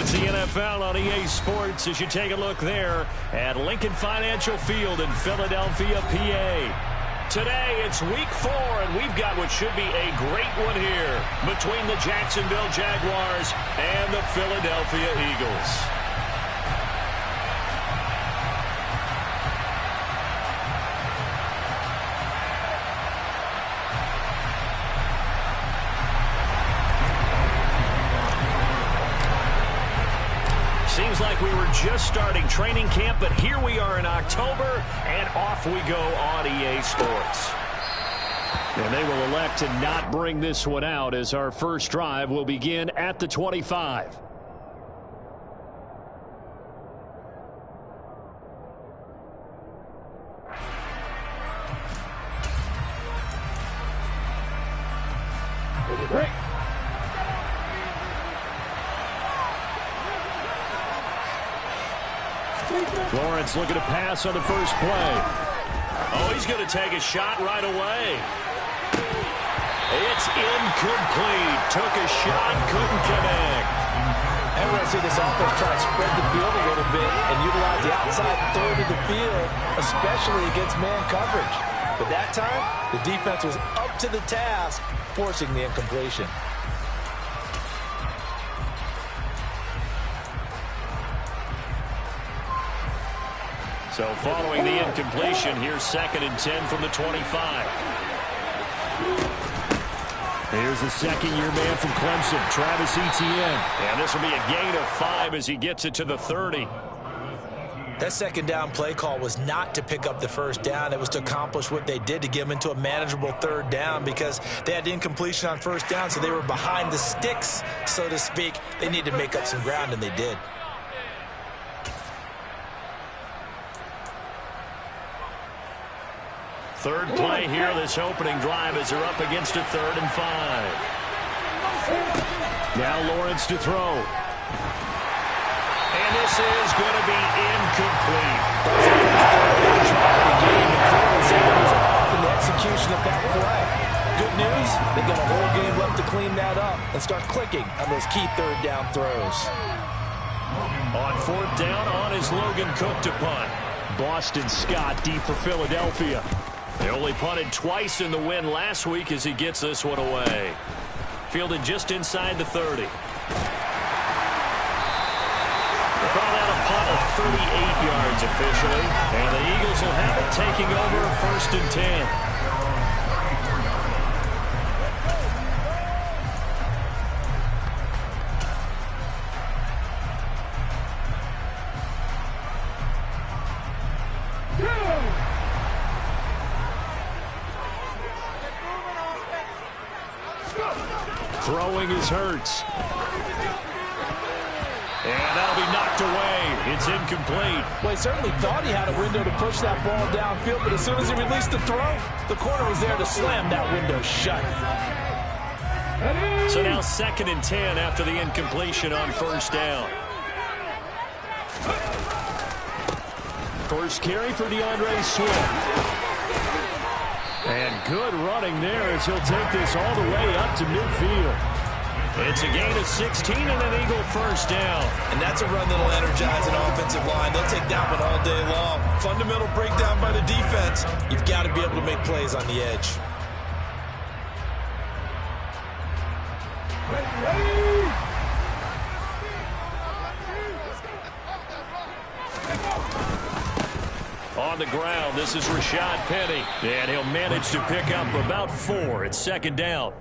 It's the NFL on EA Sports as you take a look there at Lincoln Financial Field in Philadelphia, PA. Today, it's week 4, and we've got what should be a great one here between the Jacksonville Jaguars and the Philadelphia Eagles. Seems like we were just starting training camp, but here we are in October, and off we go on EA Sports. And they will elect to not bring this one out as our first drive will begin at the 25. Break. Lawrence looking to pass on the first play. Oh, he's going to take a shot right away. It's incomplete. Took a shot, couldn't connect. And we're going to see this offense try to spread the field a little bit and utilize the outside third of the field, especially against man coverage. But that time, the defense was up to the task, forcing the incompletion. So following the incompletion, here's 2nd and 10 from the 25. Here's the second-year man from Clemson, Travis Etienne. And this will be a gain of 5 as he gets it to the 30. That second down play call was not to pick up the first down. It was to accomplish what they did to get them into a manageable third down because they had incompletion on first down, so they were behind the sticks, so to speak. They needed to make up some ground, and they did. Third play here, this opening drive as they're up against a 3rd and 5. Now Lawrence to throw. And this is going to be incomplete. In the execution of that play. Good news, they've got a whole game left to clean that up and start clicking on those key third down throws. On 4th down, on is Logan Cook to punt. Boston Scott deep for Philadelphia. They only punted twice in the win last week as he gets this one away. Fielded just inside the 30. They call that a punt of 38 yards officially. And the Eagles will have it taking over 1st and 10. Throwing is Hurts. And that'll be knocked away. It's incomplete. Well, he certainly thought he had a window to push that ball downfield, but as soon as he released the throw, the corner was there to slam that window shut. So now 2nd and 10 after the incompletion on 1st down. First carry for DeAndre Swift. And good running there as he'll take this all the way up to midfield. It's a gain of 16 and an Eagle first down. And that's a run that'll energize an offensive line. They'll take that one all day long. Fundamental breakdown by the defense. You've got to be able to make plays on the edge. On the ground, this is Rashad Penny. And he'll manage to pick up about 4. It's 2nd down.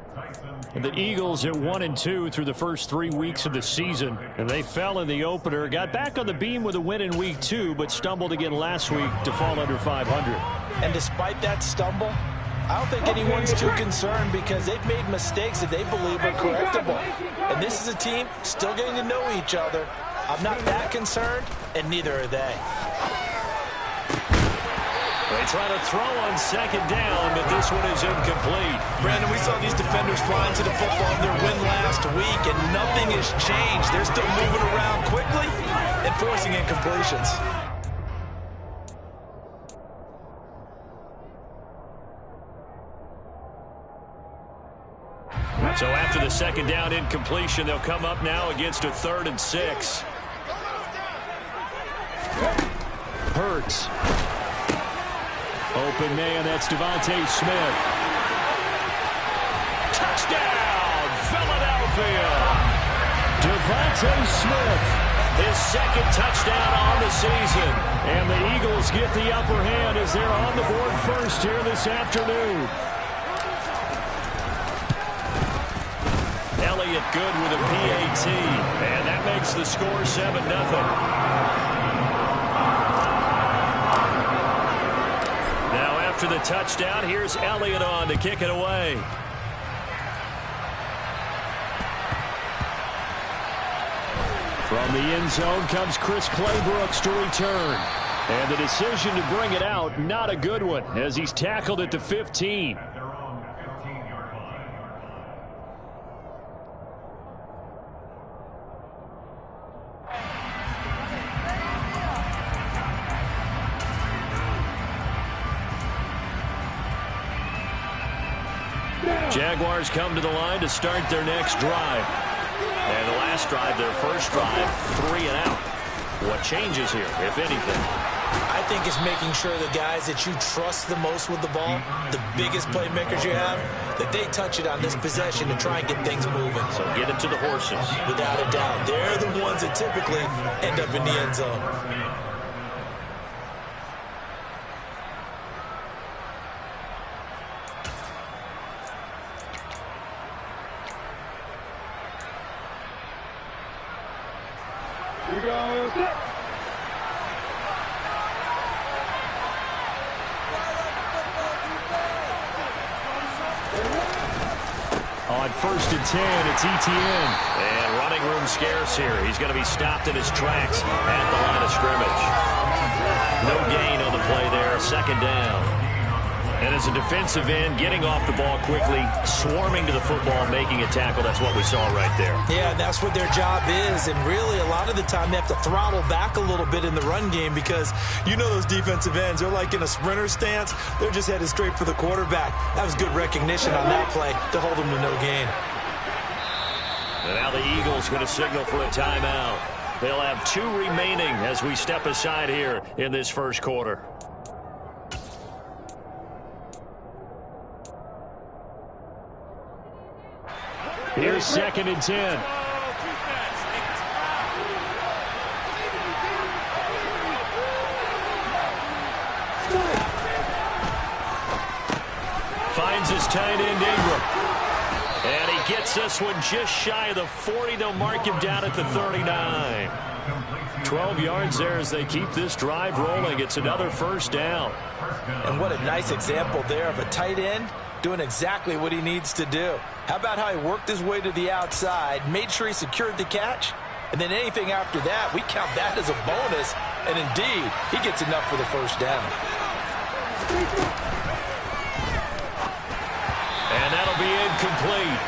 The Eagles at 1-2 through the first 3 weeks of the season. And they fell in the opener. Got back on the beam with a win in week 2, but stumbled again last week to fall under 500. And despite that stumble, I don't think anyone's too concerned because they've made mistakes that they believe are correctable. And this is a team still getting to know each other. I'm not that concerned, and neither are they. They try to throw on 2nd down, but this one is incomplete. Brandon, we saw these defenders flying to the football in their win last week, and nothing has changed. They're still moving around quickly and forcing incompletions. So after the second down incompletion. They'll come up now against a 3rd and 6. Hurts. Open man, that's Devontae Smith. Touchdown, Philadelphia. Devontae Smith, his 2nd touchdown on the season. And the Eagles get the upper hand as they're on the board first here this afternoon. Elliott good with a PAT. And that makes the score 7-0. After the touchdown, here's Elliott on to kick it away. From the end zone comes Chris Claybrooks to return. And the decision to bring it out, not a good one, as he's tackled at the 15. Jaguars come to the line to start their next drive. And the last drive, their first drive, 3 and out. What changes here, if anything? I think it's making sure the guys that you trust the most with the ball, the biggest playmakers you have, that they touch it on this possession to try and get things moving. So get it to the horses. Without a doubt. They're the ones that typically end up in the end zone. On 1st and 10, it's Etienne. And running room scarce here. He's going to be stopped in his tracks at the line of scrimmage. No gain on the play there, 2nd down. And as a defensive end, getting off the ball quickly, swarming to the football, making a tackle, that's what we saw right there. Yeah, that's what their job is. And really, a lot of the time, they have to throttle back a little bit in the run game because you know those defensive ends, they're like in a sprinter stance. They're just headed straight for the quarterback. That was good recognition on that play to hold them to no gain. And now the Eagles going to signal for a timeout. They'll have 2 remaining as we step aside here in this first quarter. Here's 2nd and 10. Finds his tight end Ingram. And he gets this one just shy of the 40. They'll mark him down at the 39. 12 yards there as they keep this drive rolling. It's another 1st down. And what a nice example there of a tight end doing exactly what he needs to do. How about how he worked his way to the outside, made sure he secured the catch, and then anything after that, we count that as a bonus, and indeed, he gets enough for the 1st down. And that'll be incomplete.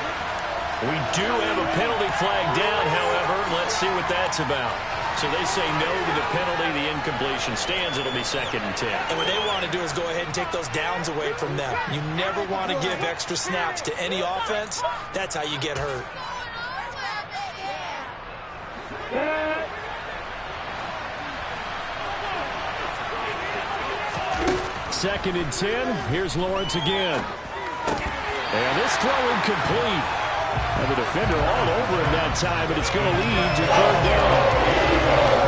We do have a penalty flag down, however. Let's see what that's about. So they say no to the penalty. The incompletion stands. It'll be 2nd and 10. And what they want to do is go ahead and take those downs away from them. You never want to give extra snaps to any offense. That's how you get hurt. Second and 10. Here's Lawrence again. And this throw incomplete. And the defender all over him that time, but it's going to lead to 3rd down.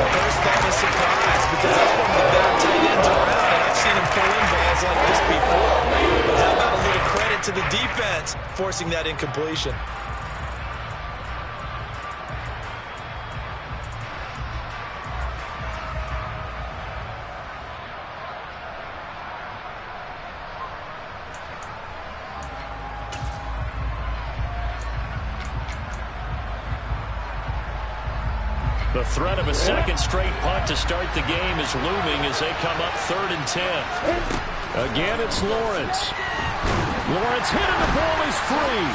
First thought is surprise because that's one of the better tight ends around, and I've seen him pull in balls like this before. But how about a little credit to the defense forcing that incompletion? The threat of a 2nd straight punt to start the game is looming as they come up 3rd and 10. Again, it's Lawrence. Lawrence hit and the ball is free.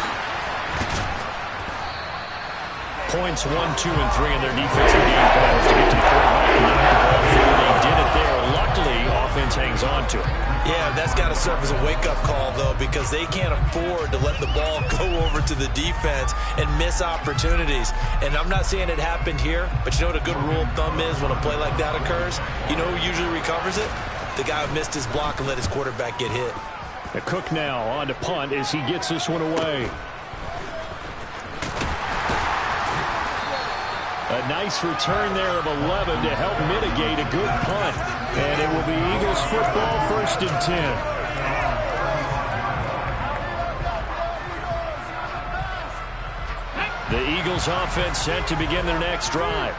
Points 1, 2, and 3 in their defensive game plan was to get to the quarterback and knock the ball free. They did it there. Luckily, offense hangs on to it. Yeah, that's got to serve as a wake-up call, though, because they can't afford to let the ball go over to the defense and miss opportunities. And I'm not saying it happened here, but you know what a good rule of thumb is when a play like that occurs? You know who usually recovers it? The guy who missed his block and let his quarterback get hit. The Cook now on to punt as he gets this one away. A nice return there of 11 to help mitigate a good punt. And it will be Eagles football, 1st and 10. The Eagles offense set to begin their next drive.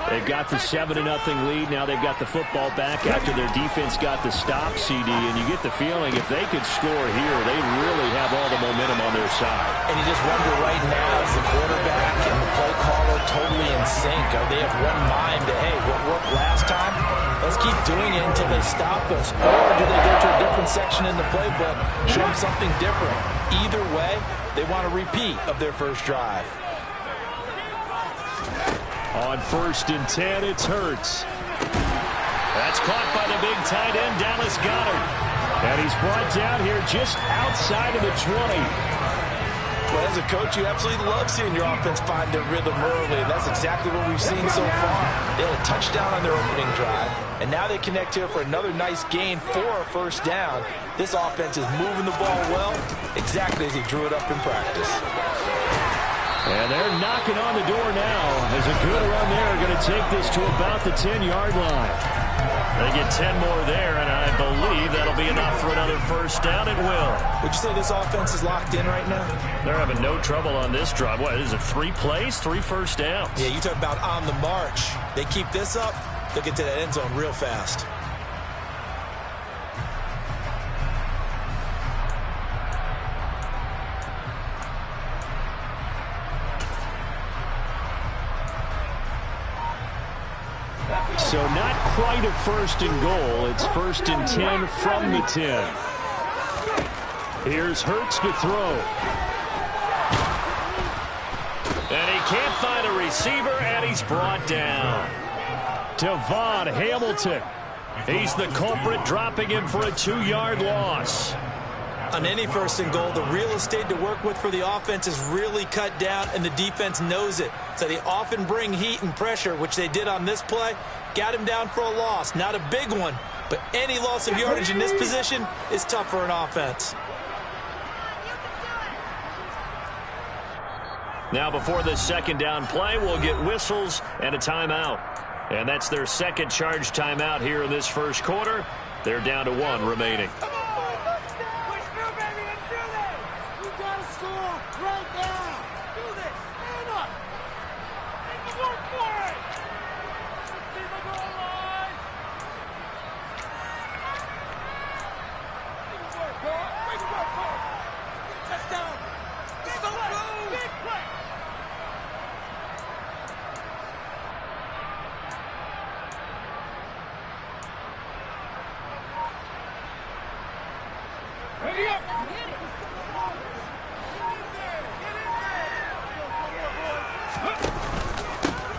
They've got the 7-0 lead. Now they've got the football back after their defense got the stop, CD. And you get the feeling if they could score here, they'd really have all the momentum on their side. And you just wonder right now, is the quarterback and the play caller totally in sync? Are they of one mind that, hey, what worked last time? Let's keep doing it until they stop us. Or do they go to a different section in the playbook, show them something different? Either way, they want a repeat of their first drive. On 1st and 10, it's Hurts. That's caught by the big tight end, Dallas Goedert. And he's brought down here just outside of the 20. Well, as a coach, you absolutely love seeing your offense find their rhythm early, and that's exactly what we've seen so far. They had a touchdown on their opening drive, and now they connect here for another nice gain for a 1st down. This offense is moving the ball well, exactly as he drew it up in practice. And they're knocking on the door now. As a good run there, going to take this to about the 10-yard line. They get 10 more there, and I believe that'll be enough for another 1st down. It will. Would you say this offense is locked in right now? They're having no trouble on this drive. What, is it 3 plays, 3 1st downs? Yeah, you talk about on the march. They keep this up, they'll get to that end zone real fast. So not quite a 1st and goal. It's 1st and 10 from the 10. Here's Hurts to throw. And he can't find a receiver, and he's brought down. Devon Hamilton. He's the culprit, dropping him for a 2-yard loss. On any 1st and goal, the real estate to work with for the offense is really cut down, and the defense knows it. So they often bring heat and pressure, which they did on this play. Got him down for a loss. Not a big one, but any loss of yardage in this position is tough for an offense. Now before the 2nd down play, we'll get whistles and a timeout. And that's their 2nd charge timeout here in this 1st quarter. They're down to 1 remaining.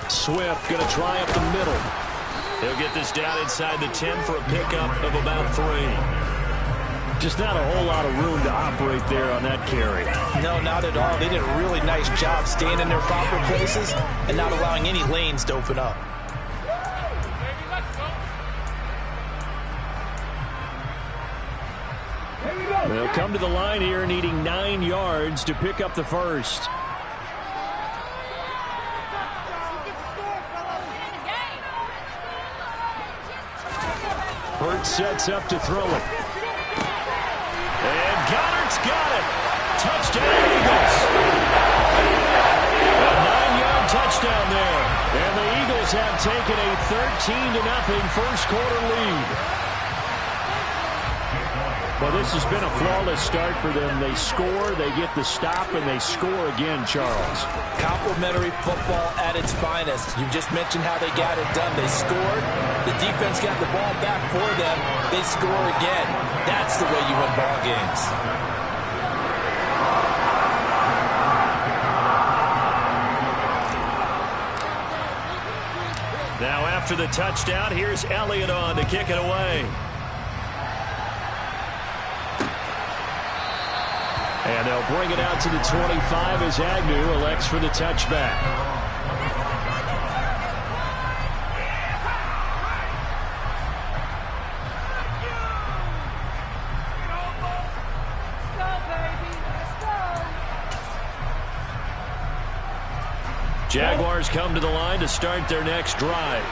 Swift going to try up the middle. He'll get this down inside the 10 for a pickup of about 3. Just not a whole lot of room to operate there on that carry. No, not at all. They did a really nice job staying in their proper places and not allowing any lanes to open up. They'll come to the line here needing 9 yards to pick up the 1st. Hurts sets up to throw it. And Goddard's got it. Touchdown, Eagles. A 9-yard touchdown there. And the Eagles have taken a 13-0 1st quarter lead. Well, this has been a flawless start for them. They score, they get the stop, and they score again, Charles. Complimentary football at its finest. You just mentioned how they got it done. They scored. The defense got the ball back for them. They score again. That's the way you win ball games. Now after the touchdown, here's Elliott on to kick it away. And they'll bring it out to the 25 as Agnew elects for the touchback. Jaguars come to the line to start their next drive.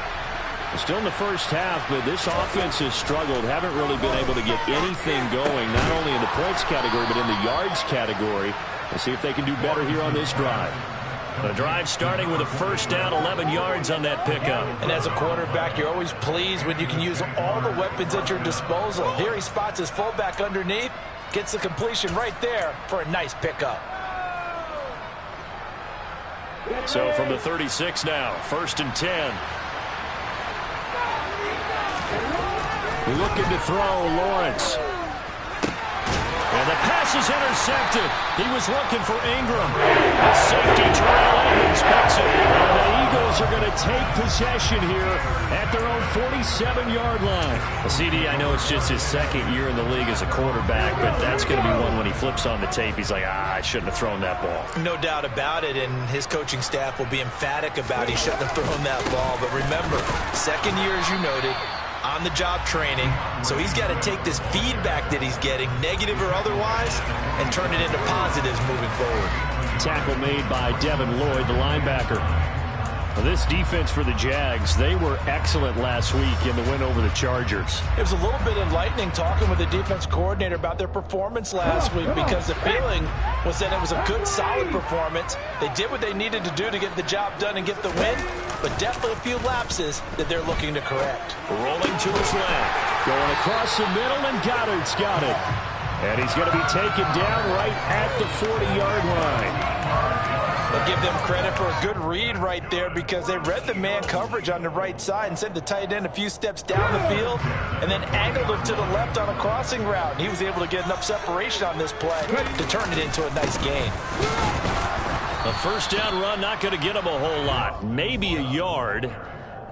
Still in the first half, but this offense has struggled. Haven't really been able to get anything going, not only in the points category, but in the yards category. We'll see if they can do better here on this drive. The drive starting with a first down, 11 yards on that pickup. And as a quarterback, you're always pleased when you can use all the weapons at your disposal. Here he spots his fullback underneath, gets the completion right there for a nice pickup. So from the 36 now, 1st and 10. Looking to throw, Lawrence. And the pass is intercepted. He was looking for Ingram. The safety, Terrell Edmonds, picks it. And the Eagles are going to take possession here at their own 47-yard line. Well, CD, I know it's just his second year in the league as a quarterback, but that's going to be one when he flips on the tape. He's like, I shouldn't have thrown that ball. No doubt about it, and his coaching staff will be emphatic about he shouldn't have thrown that ball. But remember, second year, as you noted, on-the-job training, so he's got to take this feedback that he's getting, negative or otherwise, and turn it into positives moving forward. Tackle made by Devin Lloyd, the linebacker. Well, this defense for the Jags, they were excellent last week in the win over the Chargers. It was a little bit enlightening talking with the defense coordinator about their performance last week, because the feeling was that it was a good, solid performance. They did what they needed to do to get the job done and get the win, but definitely a few lapses that they're looking to correct. Rolling to his left. Going across the middle, and Goddard's got it. And he's going to be taken down right at the 40-yard line. They'll give them credit for a good read right there, because they read the man coverage on the right side and sent the tight end a few steps down the field and then angled him to the left on a crossing route. And he was able to get enough separation on this play to turn it into a nice gain. A first down run, not going to get him a whole lot. Maybe a yard.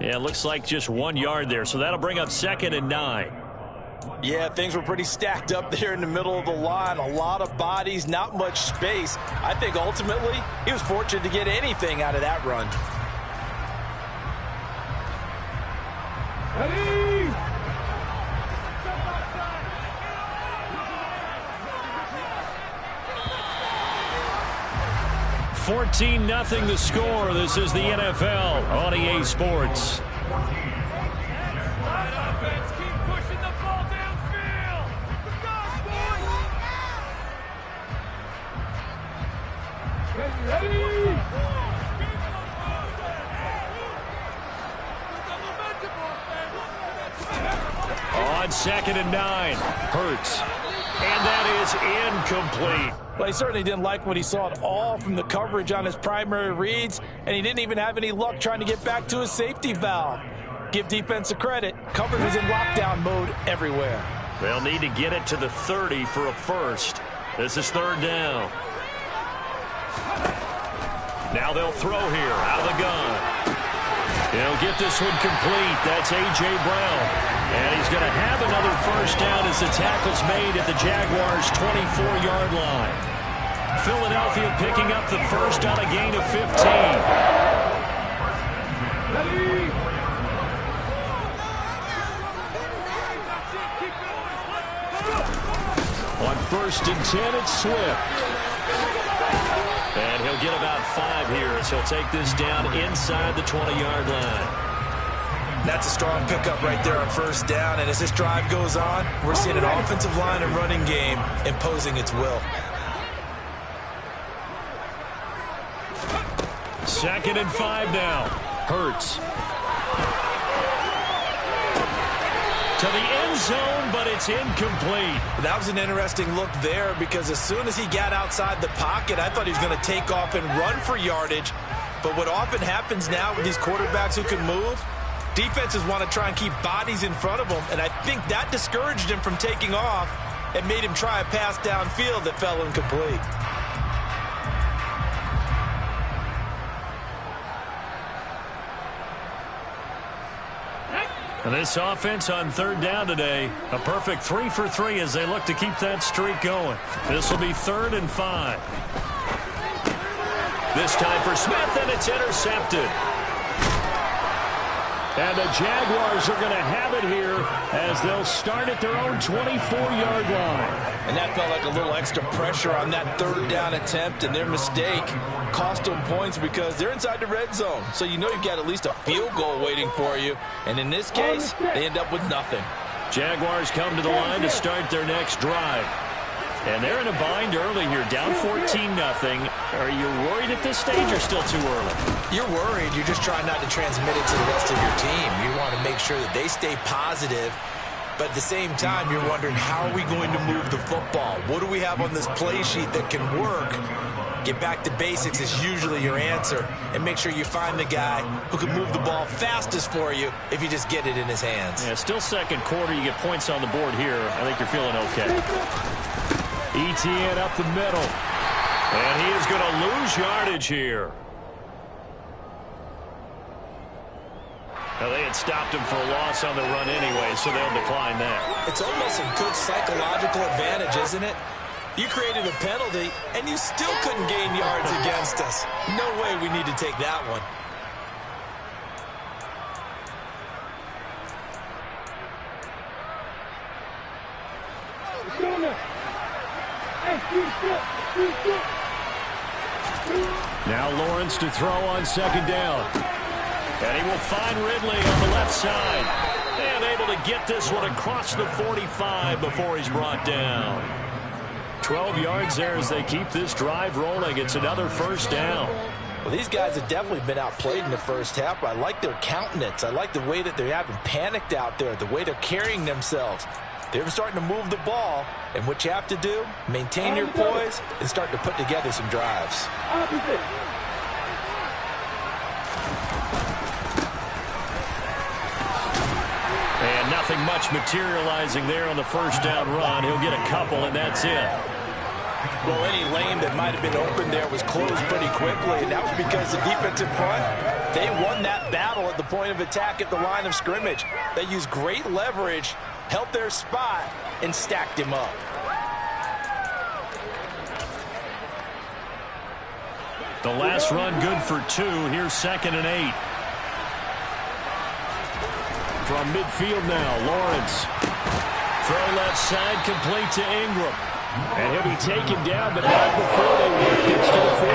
Yeah, it looks like just 1 yard there. So that'll bring up 2nd and 9. Yeah, things were pretty stacked up there in the middle of the line. A lot of bodies, not much space. I think ultimately he was fortunate to get anything out of that run. Ready? 14-0 the score. This is the NFL on EA Sports. On 2nd and 9, Hurts. And that is incomplete. Well, he certainly didn't like what he saw at all from the coverage on his primary reads, and he didn't even have any luck trying to get back to his safety valve. Give defense a credit. Coverage was in lockdown mode everywhere. They'll need to get it to the 30 for a first. This is 3rd down. Now they'll throw here out of the gun. He'll get this one complete. That's A.J. Brown. And he's going to have another first down as the tackle's made at the Jaguars' 24-yard line. Philadelphia picking up the first on a gain of 15. On 1st and 10, it's Swift. And he'll get about 5 here as he'll take this down inside the 20-yard line. That's a strong pickup right there on 1st down. And as this drive goes on, we're seeing an offensive line and running game imposing its will. 2nd and 5 now. Hurts. To the end zone, but it's incomplete. That was an interesting look there, because as soon as he got outside the pocket, I thought he was going to take off and run for yardage. But what often happens now with these quarterbacks who can move, defenses want to try and keep bodies in front of them, and I think that discouraged him from taking off and made him try a pass downfield that fell incomplete. And this offense on third down today, a perfect 3 for 3 as they look to keep that streak going. This will be 3rd and 5. This time for Smith, and it's intercepted. And the Jaguars are going to have it here as they'll start at their own 24-yard line. And that felt like a little extra pressure on that third down attempt, and their mistake cost them points because they're inside the red zone. So you know you've got at least a field goal waiting for you. And in this case, they end up with nothing. Jaguars come to the line to start their next drive. And they're in a bind early here, down 14-0. Are you worried at this stage or still too early? You're worried. You're just trying not to transmit it to the rest of your team. You want to make sure that they stay positive. But at the same time, you're wondering, how are we going to move the football? What do we have on this play sheet that can work? Get back to basics is usually your answer. And make sure you find the guy who can move the ball fastest for you if you just get it in his hands. Yeah, still second quarter. You get points on the board here. I think you're feeling okay. Etienne up the middle. And he is going to lose yardage here. Now, they had stopped him for a loss on the run anyway, so they'll decline that. It's almost a good psychological advantage, isn't it? You created a penalty, and you still couldn't gain yards against us. No way we need to take that one. Now Lawrence to throw on second down. And he will find Ridley on the left side. And able to get this one across the 45 before he's brought down. 12 yards there as they keep this drive rolling. It's another first down. Well, these guys have definitely been outplayed in the first half. I like their countenance. I like the way that they haven't panicked out there, the way they're carrying themselves. They're starting to move the ball, and what you have to do, maintain your poise and start to put together some drives. And nothing much materializing there on the first down run. He'll get a couple, and that's it. Well, any lane that might have been open there was closed pretty quickly, and that was because the defensive front, they won that battle at the point of attack at the line of scrimmage. They used great leverage, held their spot, and stacked him up. The last run good for 2. Here's 2nd and 8. From midfield now, Lawrence. Throw left side, complete to Ingram. And he'll be taken down, but not before they work it to the 45.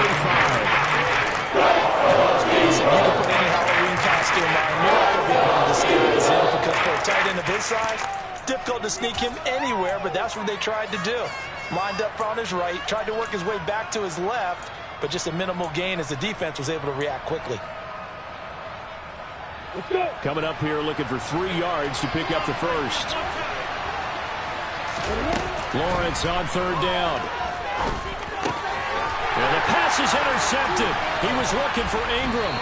Let's face it, you can put any Halloween costume on. You're not going to be able to disguise him because for a tight end of his size, difficult to sneak him anywhere, but that's what they tried to do. Lined up on his right, tried to work his way back to his left, but just a minimal gain as the defense was able to react quickly. Coming up here looking for 3 yards to pick up the first. Lawrence on third down. And the pass is intercepted. He was looking for Ingram.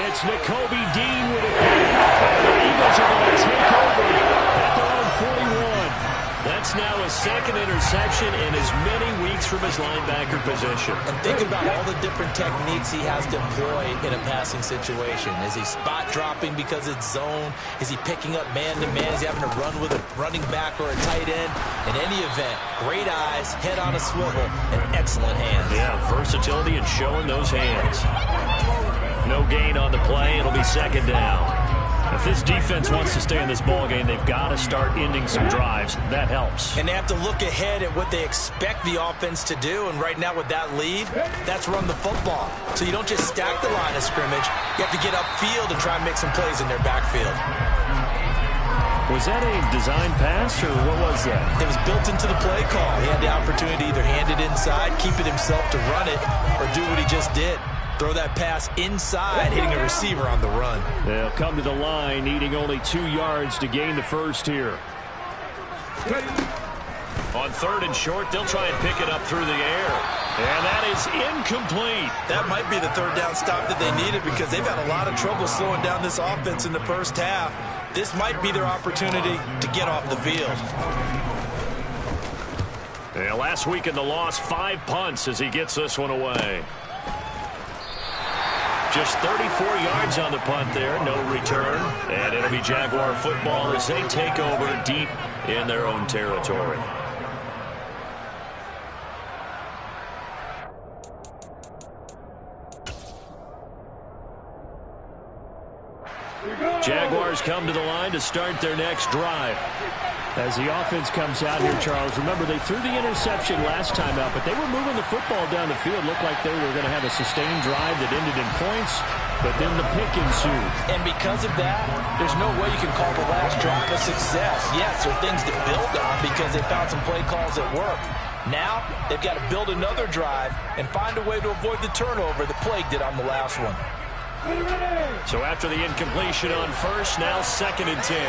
It's Nakobe Dean with it. The Eagles are going to take over at their own 41. That's now a 2nd interception in as many weeks from his linebacker position. And think about all the different techniques he has to employ in a passing situation. Is he spot dropping because it's zone? Is he picking up man-to-man? Is he having to run with a running back or a tight end? In any event, great eyes, head on a swivel, and excellent hands. Yeah, versatility and showing those hands. No gain on the play. It'll be 2nd down. If this defense wants to stay in this ballgame, they've got to start ending some drives. That helps. And they have to look ahead at what they expect the offense to do. And right now with that lead, that's run the football. So you don't just stack the line of scrimmage. You have to get upfield and try and make some plays in their backfield. Was that a design pass, or what was that? It was built into the play call. He had the opportunity to either hand it inside, keep it himself to run it, or do what he just did. Throw that pass inside, hitting a receiver on the run. They'll come to the line, needing only 2 yards to gain the first here. On 3rd and short, they'll try and pick it up through the air. And that is incomplete. That might be the 3rd down stop that they needed because they've had a lot of trouble slowing down this offense in the first half. This might be their opportunity to get off the field. Yeah, last week in the loss, 5 punts as he gets this one away. Just 34 yards on the punt there, no return. And it'll be Jaguar football as they take over deep in their own territory. Jaguars come to the line to start their next drive. As the offense comes out here, Charles, remember they threw the interception last time out, but they were moving the football down the field. Looked like they were going to have a sustained drive that ended in points, but then the pick ensued. And because of that, there's no way you can call the last drive a success. Yes, there are things to build on because they found some play calls that work. Now, they've got to build another drive and find a way to avoid the turnover that plagued it on the last one. So after the incompletion on first, now 2nd and 10.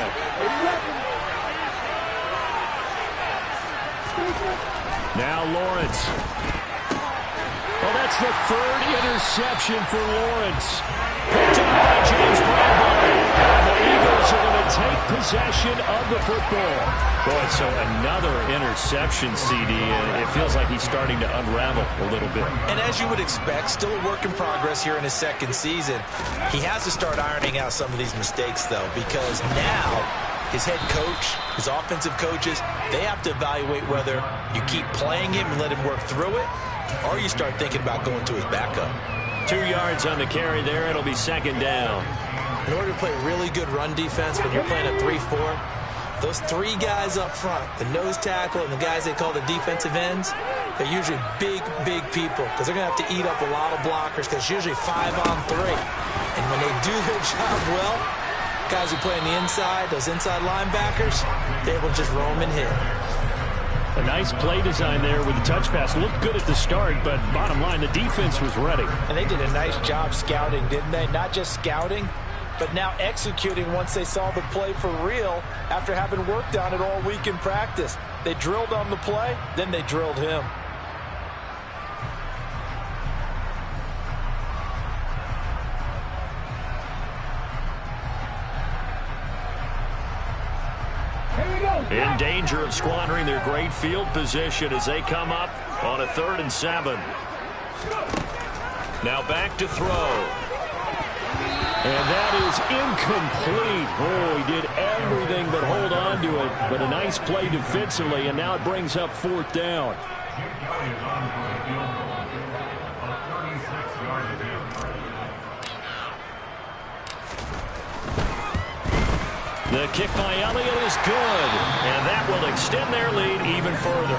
Now Lawrence. Well, that's the 3rd interception for Lawrence. Picked up by James Bradbury. And the Eagles are going to take possession of the football. Boy, so another interception, CD, and it feels like he's starting to unravel a little bit. And as you would expect, still a work in progress here in his 2nd season. He has to start ironing out some of these mistakes, though, because now his head coach, his offensive coaches, they have to evaluate whether you keep playing him and let him work through it, or you start thinking about going to his backup. 2 yards on the carry there. It'll be 2nd down. In order to play really good run defense when you're playing a 3-4, those 3 guys up front, the nose tackle and the guys they call the defensive ends, they're usually big, big people because they're going to have to eat up a lot of blockers because it's usually 5-on-3. And when they do their job well, guys who play on the inside, those inside linebackers, they're able to just roam and hit. A nice play design there with the touch pass. Looked good at the start, but bottom line, the defense was ready. And they did a nice job scouting, didn't they? Not just scouting, but now executing once they saw the play for real after having worked on it all week in practice. They drilled on the play, then they drilled him. In danger of squandering their great field position as they come up on a 3rd and 7. Now back to throw. And that is incomplete. Oh, he did everything but hold on to it. But a nice play defensively, and now it brings up 4th down. The kick by Elliott is good, and that will extend their lead even further.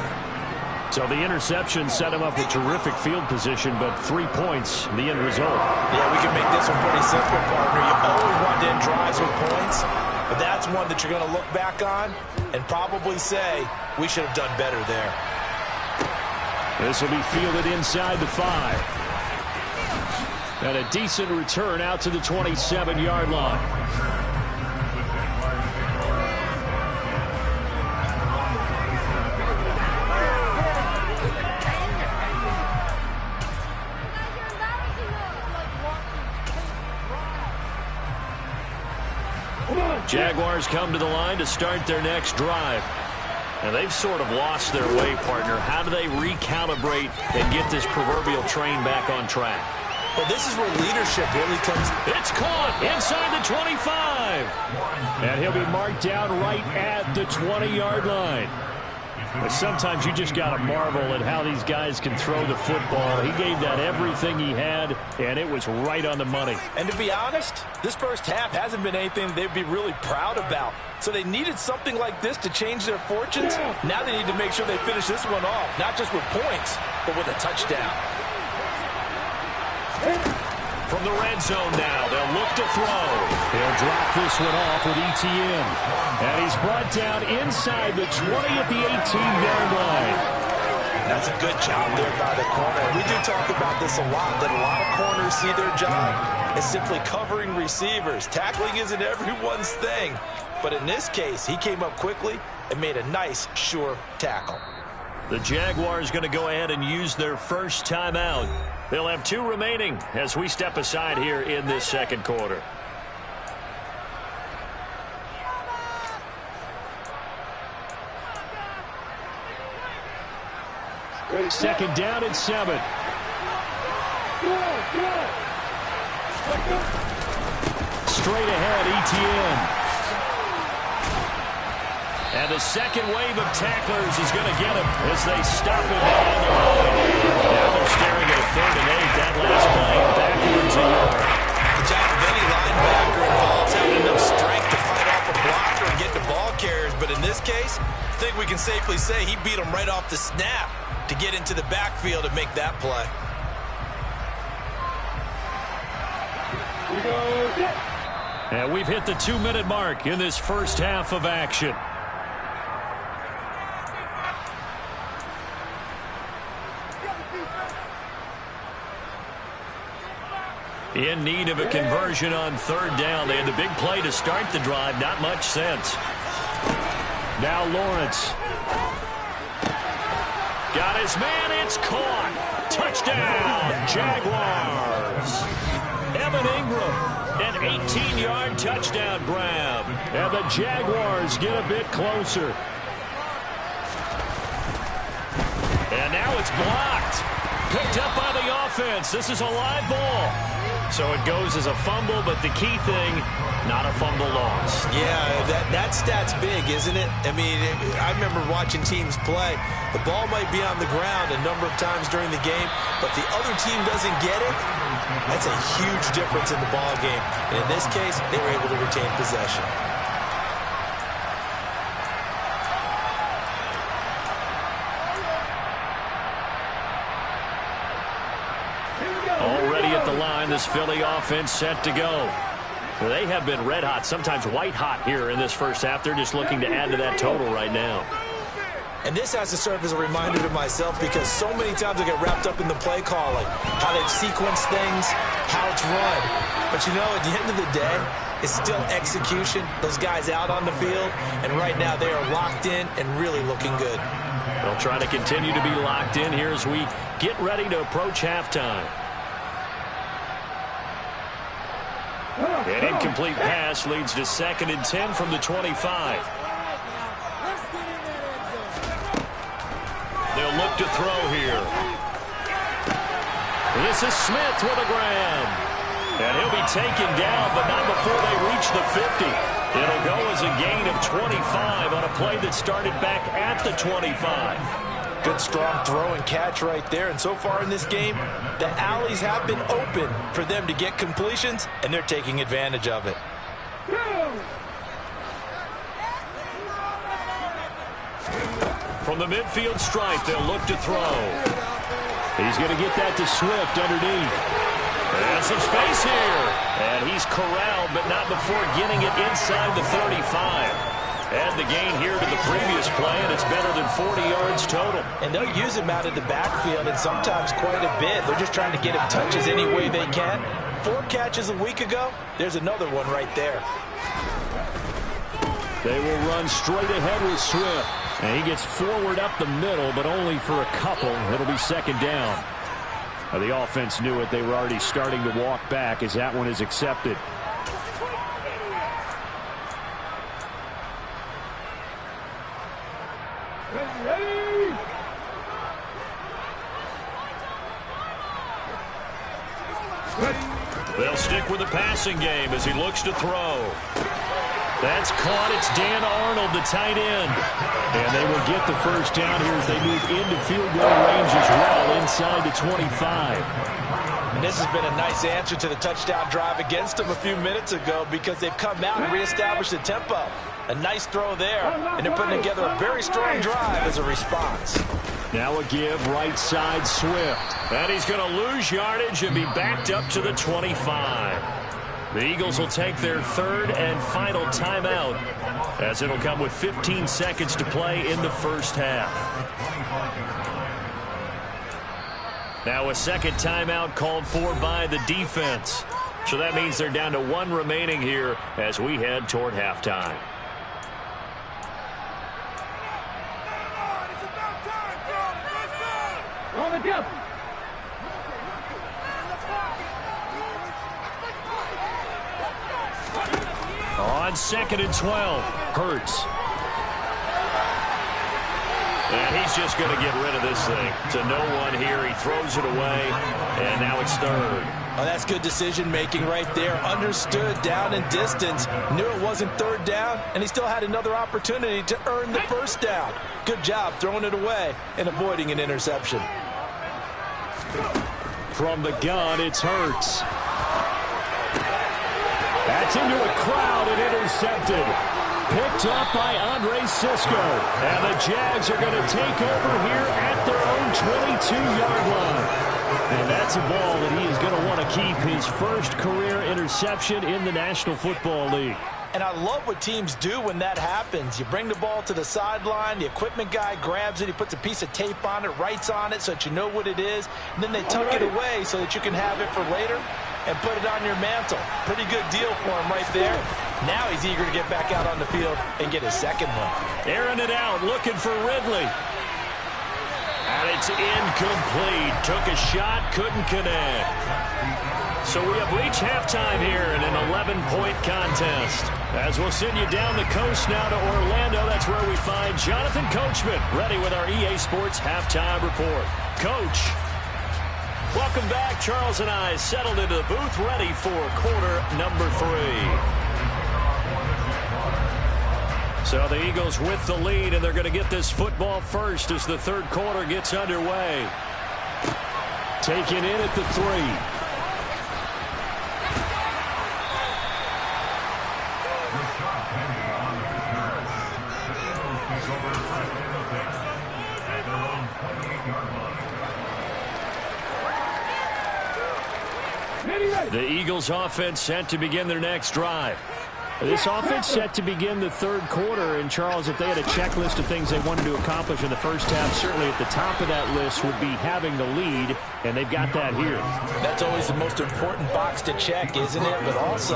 So the interception set him up with terrific field position, but 3 points, the end result. Yeah, we can make this one pretty simple, partner. You always want to end drives with points, but that's one that you're going to look back on and probably say, we should have done better there. This will be fielded inside the 5. And a decent return out to the 27-yard line. Jaguars come to the line to start their next drive. And they've sort of lost their way, partner. How do they recalibrate and get this proverbial train back on track? Well, this is where leadership really comes. It's caught inside the 25. And he'll be marked down right at the 20-yard line. But sometimes you just got to marvel at how these guys can throw the football. He gave that everything he had, and it was right on the money. And to be honest, this first half hasn't been anything they'd be really proud about. So they needed something like this to change their fortunes. Now they need to make sure they finish this one off, not just with points, but with a touchdown. From the red zone now, they'll look to throw. He'll drop this one off with Etienne. And he's brought down inside the 20 at the 18-yard line. That's a good job there by the corner. We do talk about this a lot, that a lot of corners see their job as simply covering receivers. Tackling isn't everyone's thing. But in this case, he came up quickly and made a nice, sure tackle. The Jaguars going to go ahead and use their first timeout. They'll have 2 remaining as we step aside here in this second quarter. Second down and 7. Straight ahead, Etienne. And the second wave of tacklers is going to get him as they stop him down the line. Now they're staring at a 3rd and 8. That last play backwards a yard. The job of any linebacker involves having enough strength to fight off a blocker and get the ball carriers. But in this case, I think we can safely say he beat him right off the snap to get into the backfield and make that play. And we've hit the 2-minute mark in this first half of action. In need of a conversion on 3rd down. They had the big play to start the drive. Not much sense. Now Lawrence. Got his man. It's caught. Touchdown, Jaguars. Evan Ingram, an 18-yard touchdown grab. And the Jaguars get a bit closer. And now it's blocked. Picked up by the offense. This is a live ball. So it goes as a fumble, but the key thing, not a fumble loss. Yeah, that stat's big, isn't it? I mean, I remember watching teams play. The ball might be on the ground a number of times during the game, but the other team doesn't get it. That's a huge difference in the ball game. And in this case, they were able to retain possession. Already at the line, this Philly offense set to go. They have been red hot, sometimes white hot here in this first half. They're just looking to add to that total right now. And this has to serve as a reminder to myself because so many times I get wrapped up in the play calling, how they've sequenced things, how it's run. But you know, at the end of the day, it's still execution. Those guys out on the field, and right now they are locked in and really looking good. They'll try to continue to be locked in here as we get ready to approach halftime. An incomplete pass leads to 2nd and 10 from the 25. They'll look to throw here. This is Smith with a grab. And he'll be taken down, but not before they reach the 50. It'll go as a gain of 25 on a play that started back at the 25. Good, strong throw and catch right there. And so far in this game, the alleys have been open for them to get completions, and they're taking advantage of it. From the midfield stripe, they'll look to throw. He's going to get that to Swift underneath. And some space here. And he's corralled, but not before getting it inside the 35. And the gain here to the previous play, and it's better than 40 yards total. And they'll use him out of the backfield, and sometimes quite a bit. They're just trying to get him touches any way they can. 4 catches a week ago. There's another one right there. They will run straight ahead with Swift. And he gets forward up the middle, but only for a couple. It'll be 2nd down. The offense knew it. They were already starting to walk back as that one is accepted. They'll stick with the passing game as he looks to throw. That's caught. It's Dan Arnold, the tight end. And they will get the first down here as they move into field goal range as well, inside the 25. And this has been a nice answer to the touchdown drive against them a few minutes ago because they've come out and reestablished the tempo. A nice throw there, and they're putting together a very strong drive as a response. Now a give right side Swift. And he's going to lose yardage and be backed up to the 25. The Eagles will take their 3rd and final timeout as it'll come with 15 seconds to play in the first half. Now a second timeout called for by the defense. So that means they're down to 1 remaining here as we head toward halftime. On 2nd and 12, Hurts. And he's just going to get rid of this thing. To no one here. He throws it away, and now it's 3rd. Oh, that's good decision-making right there. Understood down and distance. Knew it wasn't third down, and he still had another opportunity to earn the first down. Good job throwing it away and avoiding an interception. From the gun, it's Hurts. That's into a crowd and intercepted. Picked up by Andre Cisco. And the Jags are going to take over here at their own 22-yard line. And that's a ball that he is going to want to keep, his first career interception in the National Football League. And I love what teams do when that happens. You bring the ball to the sideline, the equipment guy grabs it, he puts a piece of tape on it, writes on it so that you know what it is, and then they tuck it away so that you can have it for later and put it on your mantle. Pretty good deal for him right there. Now he's eager to get back out on the field and get his second one. Airing it out, looking for Ridley. And it's incomplete. Took a shot, couldn't connect. So we have reached halftime here in an 11-point contest. As we'll send you down the coast now to Orlando, that's where we find Jonathan Coachman, ready with our EA Sports Halftime Report. Coach, welcome back. Charles and I settled into the booth, ready for quarter number 3. So the Eagles with the lead, and they're going to get this football first as the third quarter gets underway. Taken in at the 3. The Eagles offense set to begin their next drive. This offense set to begin the third quarter. And, Charles, if they had a checklist of things they wanted to accomplish in the first half, certainly at the top of that list would be having the lead, and they've got that here. That's always the most important box to check, isn't it? But also,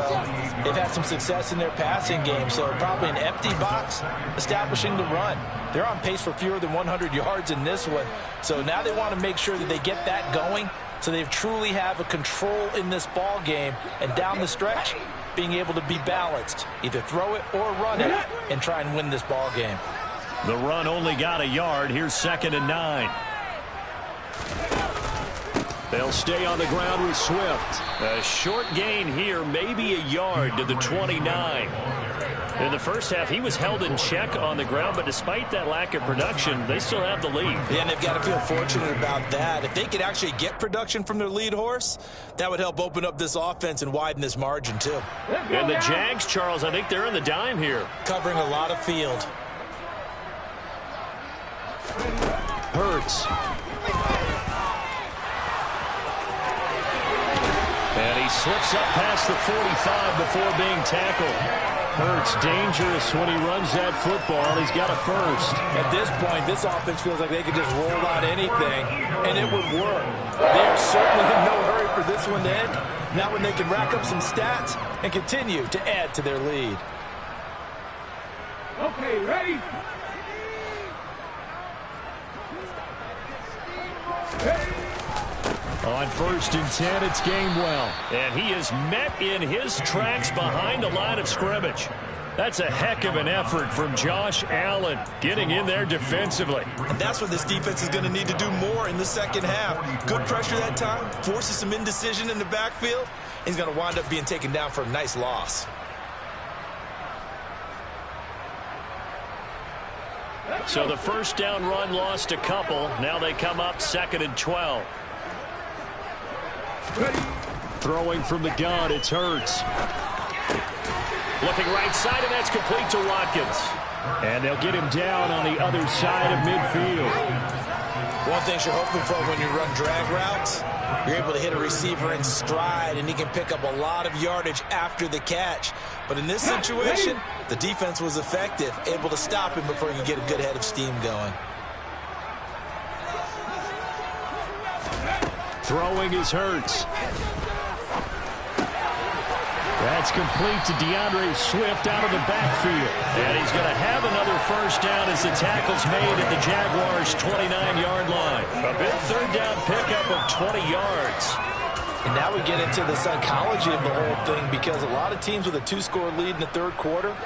they've had some success in their passing game, so probably an empty box establishing the run. They're on pace for fewer than 100 yards in this one, so now they want to make sure that they get that going so they truly have a control in this ball game, and down the stretch, being able to be balanced, either throw it or run it, and try and win this ball game. The run only got a yard. Here's 2nd and 9. They'll stay on the ground with Swift. A short gain here, maybe a yard to the 29. In the first half, he was held in check on the ground, but despite that lack of production, they still have the lead. Yeah, and they've got to feel fortunate about that. If they could actually get production from their lead horse, that would help open up this offense and widen this margin, too. And the Jags, Charles, I think they're on the dime here. Covering a lot of field. Hurts. And he slips up past the 45 before being tackled. Hurts dangerous when he runs that football. He's got a first. At this point, this offense feels like they could just roll out anything, and it would work. They are certainly in no hurry for this one to end. Not when they can rack up some stats and continue to add to their lead. Okay, ready? On 1st and 10, it's Gainwell. And he is met in his tracks behind the line of scrimmage. That's a heck of an effort from Josh Allen, getting in there defensively. And that's what this defense is going to need to do more in the second half. Good pressure that time, forces some indecision in the backfield. He's going to wind up being taken down for a nice loss. So the first down run lost a couple. Now they come up 2nd and 12. Throwing from the gun, it's Hurts. Looking right side, and that's complete to Watkins. And they'll get him down on the other side of midfield. One thing you're hoping for when you run drag routes, you're able to hit a receiver in stride, and he can pick up a lot of yardage after the catch. But in this situation, the defense was effective, able to stop him before he could get a good head of steam going. Throwing is Hurts. That's complete to DeAndre Swift out of the backfield. And he's going to have another first down as the tackle's made at the Jaguars' 29-yard line. A big third down pickup of 20 yards. And now we get into the psychology of the whole thing, because a lot of teams with a 2-score lead in the third quarter,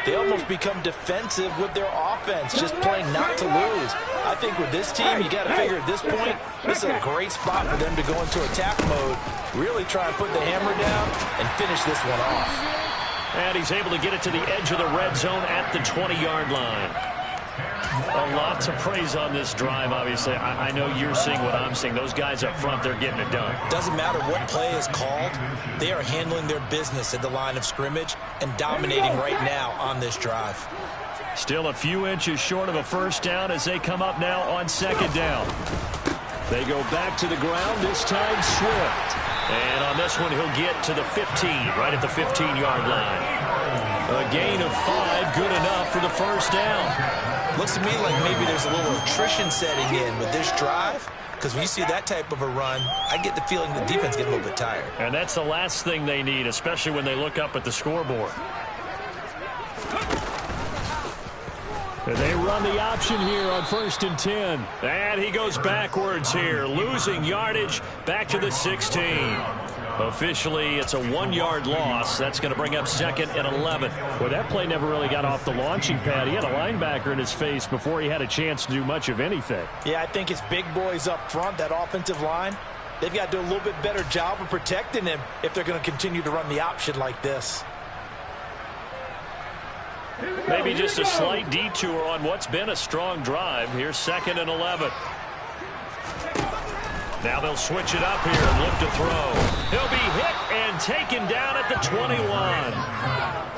they almost become defensive with their offense, just playing not to lose. I think with this team, you got to figure at this point, this is a great spot for them to go into attack mode, really try and put the hammer down and finish this one off. And he's able to get it to the edge of the red zone at the 20-yard line. A lot to praise on this drive, obviously. I know you're seeing what I'm seeing. Those guys up front, they're getting it done. Doesn't matter what play is called. They are handling their business at the line of scrimmage and dominating right now on this drive. Still a few inches short of a first down as they come up now on second down. They go back to the ground, this time Swift. And on this one, he'll get to the 15, right at the 15-yard line. A gain of 5, good enough for the first down. Looks to me like maybe there's a little attrition setting in with this drive, because when you see that type of a run, I get the feeling the defense gets a little bit tired. And that's the last thing they need, especially when they look up at the scoreboard. And they run the option here on 1st and 10. And he goes backwards here, losing yardage back to the 16. Officially, it's a 1-yard loss. That's going to bring up 2nd and 11. Well, that play never really got off the launching pad. He had a linebacker in his face before he had a chance to do much of anything. Yeah, I think it's big boys up front, that offensive line. They've got to do a little bit better job of protecting him if they're going to continue to run the option like this. Maybe just a slight detour on what's been a strong drive. Here's 2nd and 11. Now they'll switch it up here and look to throw. He'll be hit and taken down at the 21.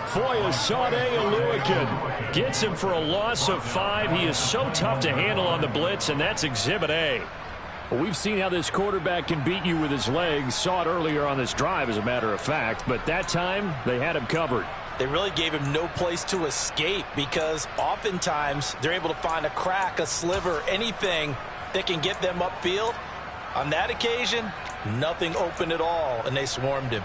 Foyesade Oluokun gets him for a loss of 5. He is so tough to handle on the blitz, and that's Exhibit A. Well, we've seen how this quarterback can beat you with his legs. Saw it earlier on this drive, as a matter of fact. But that time, they had him covered. They really gave him no place to escape, because oftentimes they're able to find a crack, a sliver, anything that can get them upfield. On that occasion, nothing open at all, and they swarmed him.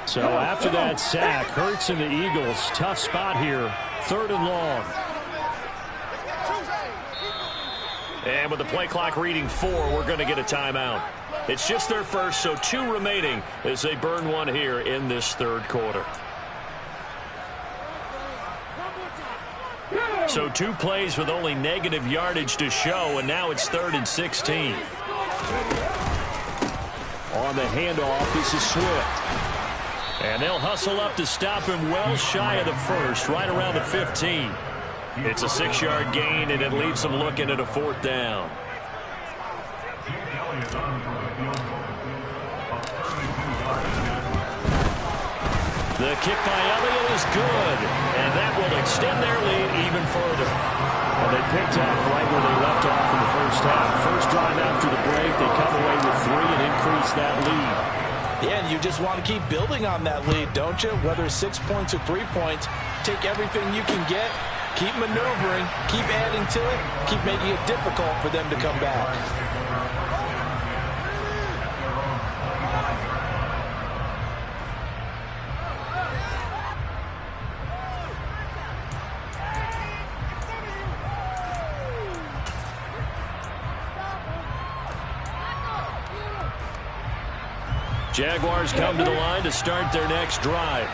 So after that sack, Hurts and the Eagles, tough spot here, 3rd and long. And with the play clock reading 4, we're going to get a timeout. It's just their first, so 2 remaining as they burn one here in this 3rd quarter. So 2 plays with only negative yardage to show, and now it's 3rd and 16. On the handoff, this is Swift. And they'll hustle up to stop him well shy of the first, right around the 15. It's a 6-yard gain, and it leaves them looking at a 4th down. The kick by Elliott is good, and that will extend their lead even further. Well, they picked up right where they left off in the first half. First drive after the break, they come away with 3 and increase that lead. Yeah, and you just want to keep building on that lead, don't you? Whether it's 6 points or 3 points, take everything you can get, keep maneuvering, keep adding to it, keep making it difficult for them to come back. Jaguars come to the line to start their next drive.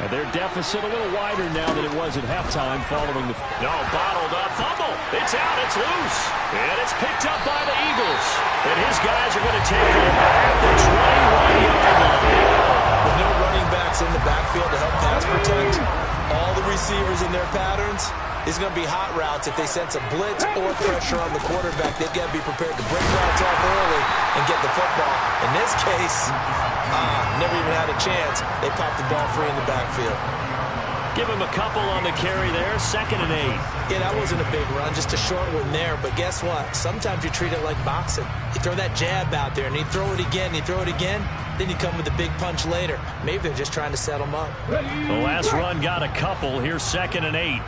And their deficit a little wider now than it was at halftime following the... No, bottled up. Fumble. It's out. It's loose. And it's picked up by the Eagles. And his guys are going to take over at the 21-yard line. With no running backs in the backfield to help pass protect, all the receivers in their patterns, it's going to be hot routes. If they sense a blitz or pressure on the quarterback, they've got to be prepared to break routes off early and get the football. In this case, never even had a chance. They popped the ball free in the backfield. Give him a couple on the carry there. 2nd and 8. Yeah, that wasn't a big run, just a short one there. But guess what? Sometimes you treat it like boxing. You throw that jab out there, and you throw it again, you throw it again, then you come with a big punch later. Maybe they're just trying to set them up. The last run got a couple. Here's 2nd and 8.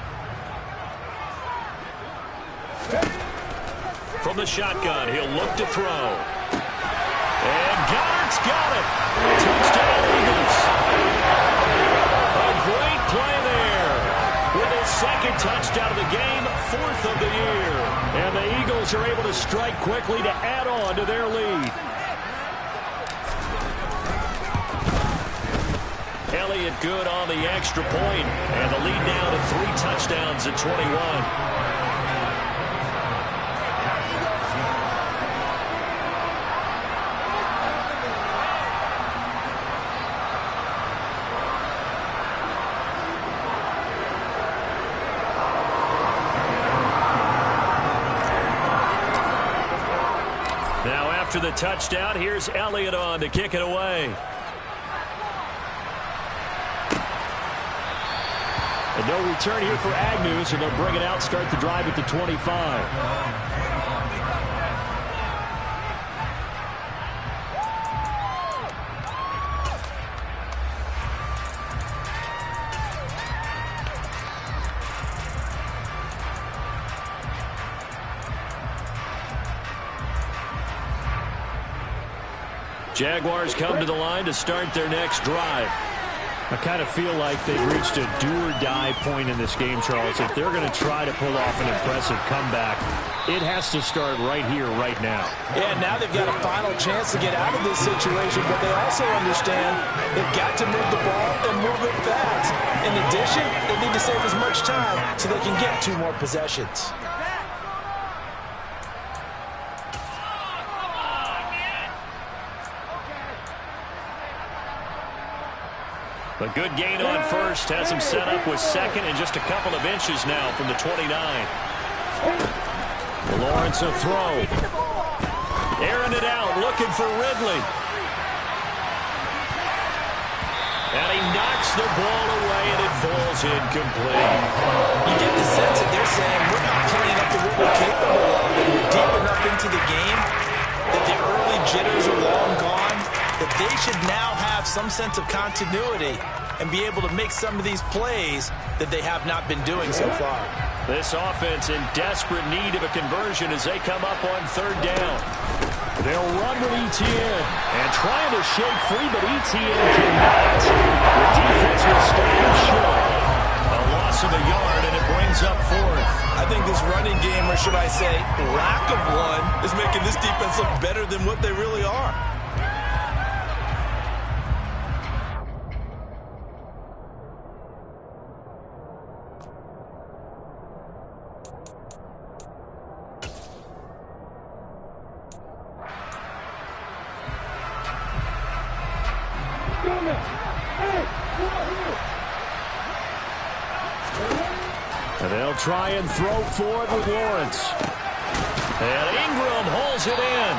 From the shotgun, he'll look to throw. And Goddard's got it. Touchdown, Eagles. A great play there. With his 2nd touchdown of the game, 4th of the year. And the Eagles are able to strike quickly to add on to their lead. Elliott good on the extra point, and the lead now to 3 touchdowns at 21. After the touchdown, here's Elliott on to kick it away. And no return here for Agnew, so they'll bring it out, start the drive at the 25. Jaguars come to the line to start their next drive. I kind of feel like they've reached a do-or-die point in this game, Charles. If they're going to try to pull off an impressive comeback, it has to start right here, right now. Yeah, now they've got a final chance to get out of this situation, but they also understand they've got to move the ball and move it fast. In addition, they need to save as much time so they can get 2 more possessions. A good gain on first has him set up with second and just a couple of inches now from the 29. Lawrence a throw. Airing it out, looking for Ridley. And he knocks the ball away, and it falls incomplete. You get the sense that they're saying, we're not playing up to what we're capable of, and we're deep enough into the game that the early jitters are long gone, that they should now have some sense of continuity and be able to make some of these plays that they have not been doing so far. This offense in desperate need of a conversion as they come up on 3rd down. They'll run with Etienne and trying to shake free, but Etienne cannot. The defense will stop him short. A loss of a yard, and it brings up 4th. I think this running game, or should I say lack of one, is making this defense look better than what they really are. And they'll try and throw for it with Lawrence. And Ingram holds it in.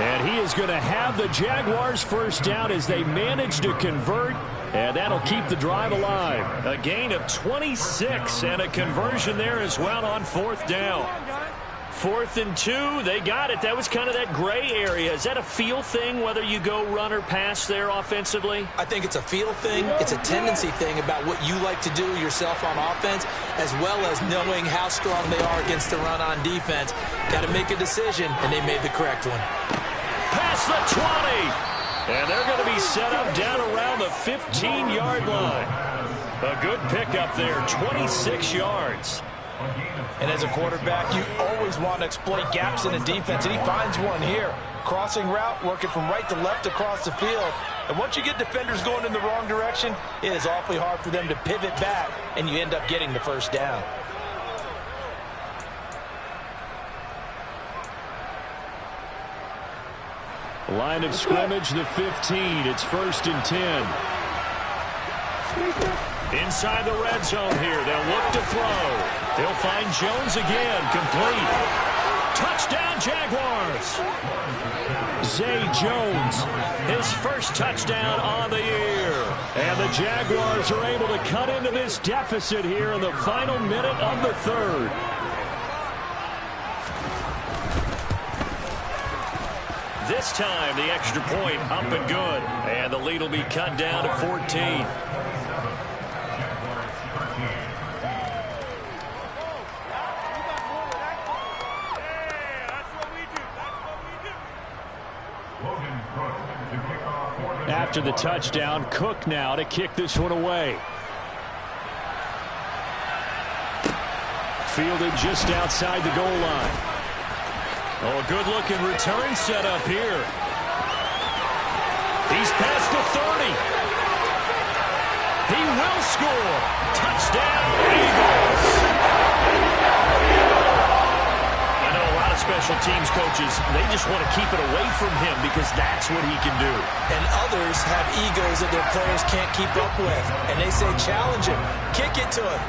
And he is going to have the Jaguars first down as they manage to convert. And that'll keep the drive alive. A gain of 26 and a conversion there as well on 4th down. 4th and 2, they got it. That was kind of that gray area. Is that a feel thing, whether you go run or pass there offensively? I think it's a feel thing. It's a tendency thing about what you like to do yourself on offense, as well as knowing how strong they are against the run on defense. Got to make a decision, and they made the correct one. Past the 20. And they're going to be set up down around the 15-yard line. A good pickup there, 26 yards. And as a quarterback, you always want to exploit gaps in the defense, and he finds one here. Crossing route, working from right to left across the field. And once you get defenders going in the wrong direction, it is awfully hard for them to pivot back, and you end up getting the first down. Line of scrimmage, the 15. It's 1st and 10. Inside the red zone here. They'll look to throw. They'll find Jones again. Complete. Touchdown, Jaguars. Zay Jones, his first touchdown on the year. And the Jaguars are able to cut into this deficit here in the final minute of the 3rd. This time, the extra point up and good. And the lead will be cut down to 14. After the touchdown, Cook now to kick this one away. Fielded just outside the goal line. Oh, a good-looking return set up here. He's past the 30. He will score. Touchdown, Eagles. I know a lot of special teams coaches, they just want to keep it away from him because that's what he can do. And others have egos that their players can't keep up with. And they say, challenge him. Kick it to him.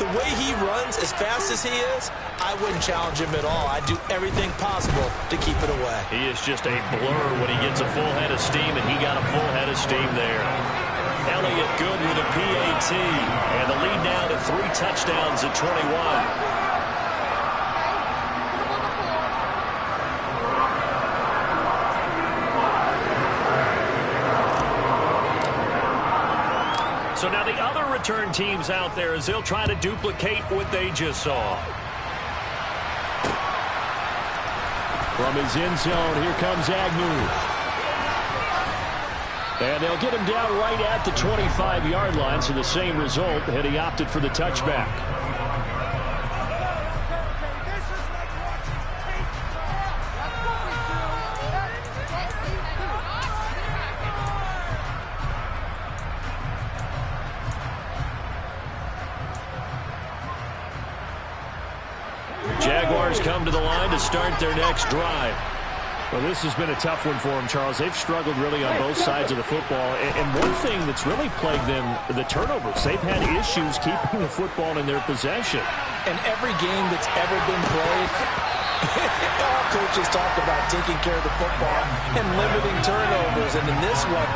The way he runs as fast as he is, I wouldn't challenge him at all. I'd do everything possible to keep it away. He is just a blur when he gets a full head of steam, and he got a full head of steam there. Elliott good with a PAT, and the lead now to 3 touchdowns at 21. So now the other return teams out there as they'll try to duplicate what they just saw. From his end zone, here comes Agnew. And they'll get him down right at the 25-yard line, so the same result had he opted for the touchback. Jaguars come to the line to start their next drive. Well, this has been a tough one for them, Charles. They've struggled really on both sides of the football. And one thing that's really plagued them, the turnovers. They've had issues keeping the football in their possession. And every game that's ever been played, all coaches talk about taking care of the football and limiting turnovers. And in this one,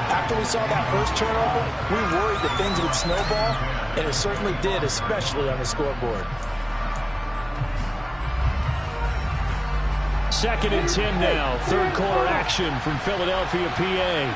after we saw that first turnover, we worried that things would snowball, and it certainly did, especially on the scoreboard. 2nd and 10 now. Third quarter action from Philadelphia, PA.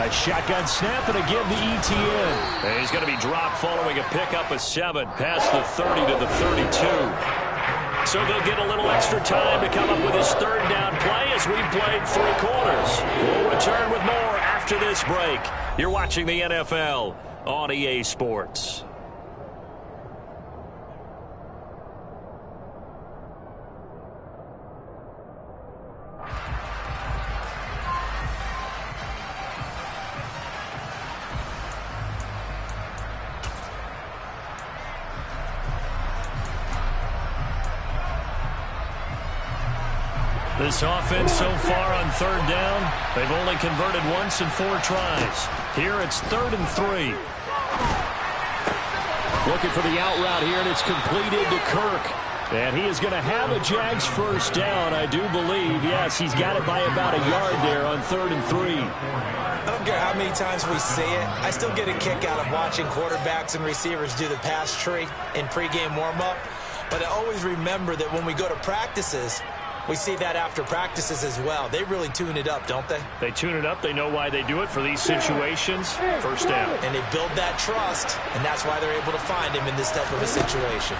A shotgun snap and again the ETN. And he's going to be dropped following a pickup of 7 past the 30 to the 32. So they'll get a little extra time to come up with his 3rd down play as we've played 3 quarters. We'll return with more after this break. You're watching the NFL on EA Sports. This offense so far on 3rd down, they've only converted once in 4 tries. Here it's 3rd and 3. Looking for the out route here, and it's completed to Kirk. And he is going to have a Jags first down, I do believe. Yes, he's got it by about a yard there on 3rd and 3. I don't care how many times we say it, I still get a kick out of watching quarterbacks and receivers do the pass tree in pregame warm-up. But I always remember that when we go to practices, we see that after practices as well. They really tune it up, don't they? They tune it up. They know why they do it for these situations. First down. And they build that trust, and that's why they're able to find him in this type of a situation.